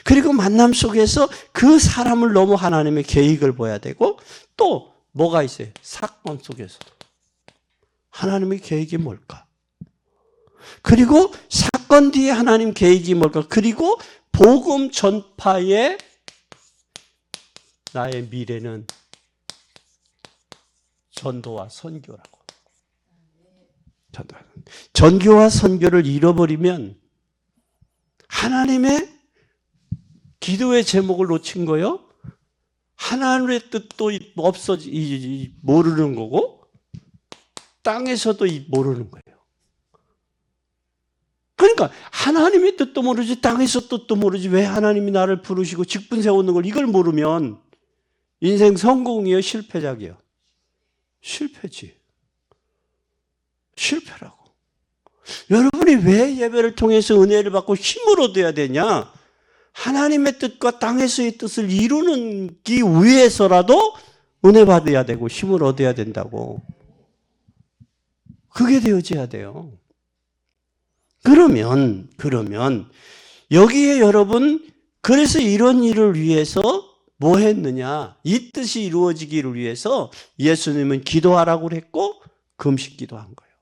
그리고 만남 속에서 그 사람을 넘어 하나님의 계획을 봐야 되고 또 뭐가 있어요? 사건 속에서도. 하나님의 계획이 뭘까? 그리고 사건 뒤에 하나님 계획이 뭘까? 그리고 복음 전파의 나의 미래는 전도와 선교라고. 전교와 선교를 잃어버리면 하나님의 기도의 제목을 놓친 거요. 하나님의 뜻도 모르는 거고 땅에서도 모르는 거예요. 그러니까 하나님의 뜻도 모르지 땅에서 뜻도 모르지 왜 하나님이 나를 부르시고 직분 세우는 걸 이걸 모르면 인생 성공이에요? 실패작이에요? 실패지. 실패라고. 여러분이 왜 예배를 통해서 은혜를 받고 힘을 얻어야 되냐? 하나님의 뜻과 땅에서의 뜻을 이루기 위해서라도 은혜 받아야 되고 힘을 얻어야 된다고. 그게 되어져야 돼요. 그러면 여기에 여러분 그래서 이런 일을 위해서 뭐 했느냐? 이 뜻이 이루어지기를 위해서 예수님은 기도하라고 그랬고 금식 기도한 거예요.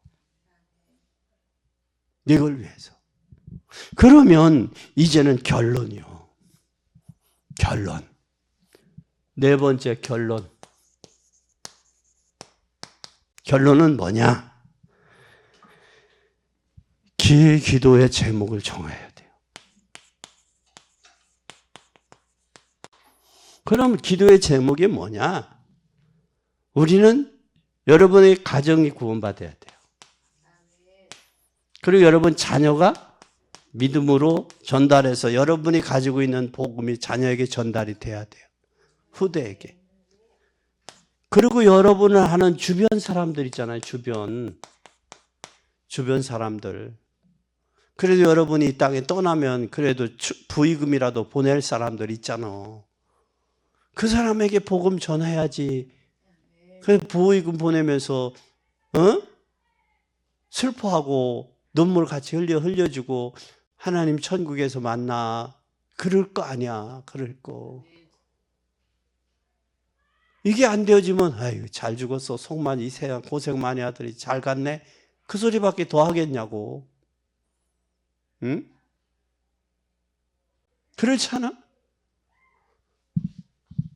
이걸 위해서. 그러면 이제는 결론이요. 결론. 네 번째 결론. 결론은 뭐냐? 기도의 제목을 정해야 돼요. 그럼 기도의 제목이 뭐냐? 우리는 여러분의 가정이 구원받아야 돼요. 그리고 여러분 자녀가 믿음으로 전달해서 여러분이 가지고 있는 복음이 자녀에게 전달이 돼야 돼요. 후대에게. 그리고 여러분을 하는 주변 사람들 있잖아요. 주변 사람들. 그래도 여러분이 이 땅에 떠나면 그래도 부의금이라도 보낼 사람들 있잖아. 그 사람에게 복음 전해야지. 그래서 부의금 보내면서 슬퍼하고 눈물 같이 흘려주고 하나님 천국에서 만나. 그럴 거 아니야. 그럴 거. 이게 안 되어지면 아유 잘 죽었어. 속만 이 세상 고생 많이 하더니 잘 갔네. 그 소리밖에 더 하겠냐고. 응? 그렇잖아?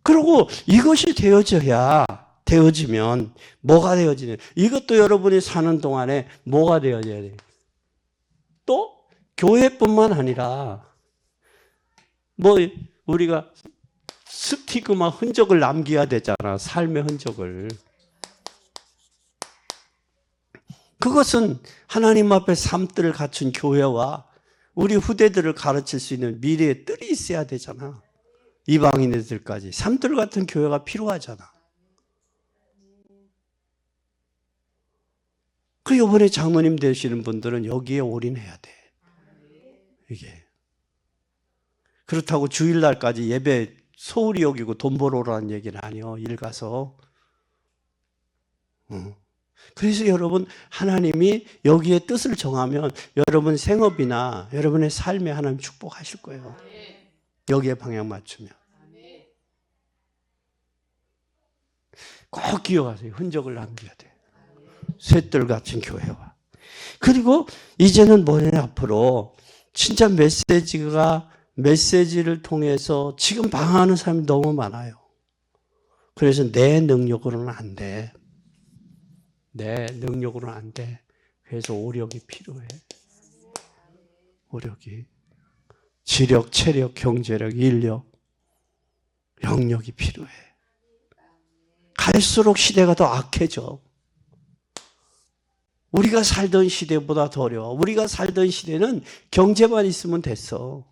그리고 이것이 되어지면 뭐가 되어지냐. 이것도 여러분이 사는 동안에 뭐가 되어져야 돼. 또 교회뿐만 아니라 뭐 우리가 스티그마 흔적을 남겨야 되잖아. 삶의 흔적을. 그것은 하나님 앞에 삶들을 갖춘 교회와 우리 후대들을 가르칠 수 있는 미래의 뜰이 있어야 되잖아. 이방인들까지 삶들 같은 교회가 필요하잖아. 그 이번에 장로님 되시는 분들은 여기에 올인해야 돼. 이게. 그렇다고 주일날까지 예배 소홀히 여기고 돈 벌어 오라는 얘기는 아니요. 일 가서. 그래서 여러분 하나님이 여기에 뜻을 정하면 여러분 생업이나 여러분의 삶에 하나님 축복하실 거예요. 여기에 방향 맞추면. 꼭 기억하세요. 흔적을 남겨야 돼. 쇳들 같은 교회와. 그리고 이제는 뭐냐 앞으로 진짜 메시지를 통해서 지금 방황하는 사람이 너무 많아요. 그래서 내 능력으로는 안 돼. 내 능력으로는 안 돼. 그래서 오력이 필요해. 오력이. 지력, 체력, 경제력, 인력, 영역이 필요해. 갈수록 시대가 더 악해져. 우리가 살던 시대보다 더 어려워. 우리가 살던 시대는 경제만 있으면 됐어.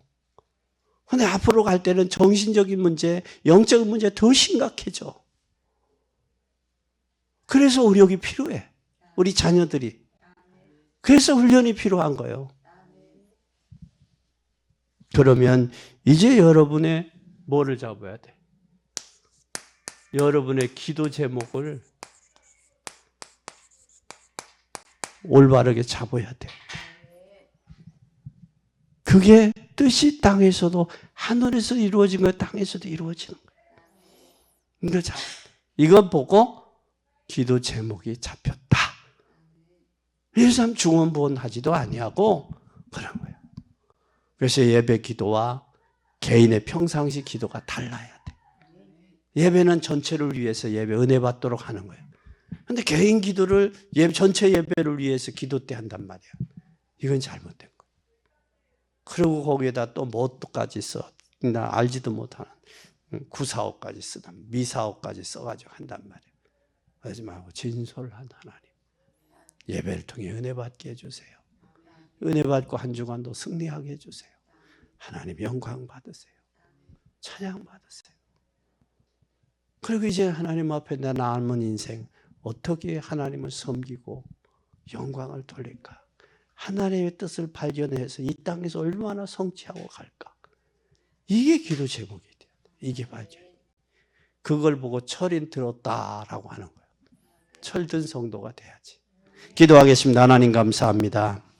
근데 앞으로 갈 때는 정신적인 문제, 영적인 문제 더 심각해져. 그래서 의료이 필요해. 우리 자녀들이. 그래서 훈련이 필요한 거예요. 그러면 이제 여러분의 뭐를 잡아야 돼? 여러분의 기도 제목을 올바르게 잡아야 돼. 그게 뜻이 땅에서도 하늘에서 이루어진 거예요. 땅에서도 이루어지는 거예요. 이거 보고 기도 제목이 잡혔다. 이래서 중언부언하지도 아니하고 그런 거예요. 그래서 예배 기도와 개인의 평상시 기도가 달라야 돼. 예배는 전체를 위해서 예배 은혜 받도록 하는 거예요. 그런데 개인 기도를 전체 예배를 위해서 기도 때 한단 말이야. 이건 잘못된 거예요. 그리고 거기에다 또 뭐까지 써. 나 알지도 못하는 구사오까지 쓰다 미사오까지 써가지고 한단 말이에요. 그러지 말고 진솔한 하나님. 예배를 통해 은혜 받게 해주세요. 은혜 받고 한 주간도 승리하게 해주세요. 하나님 영광 받으세요. 찬양 받으세요. 그리고 이제 하나님 앞에 내 남은 인생 어떻게 하나님을 섬기고 영광을 돌릴까? 하나님의 뜻을 발견해서 이 땅에서 얼마나 성취하고 갈까? 이게 기도 제목이 돼요. 이게 발견. 그걸 보고 철인 들었다라고 하는 거예요. 철든 성도가 돼야지. 기도하겠습니다. 하나님 감사합니다.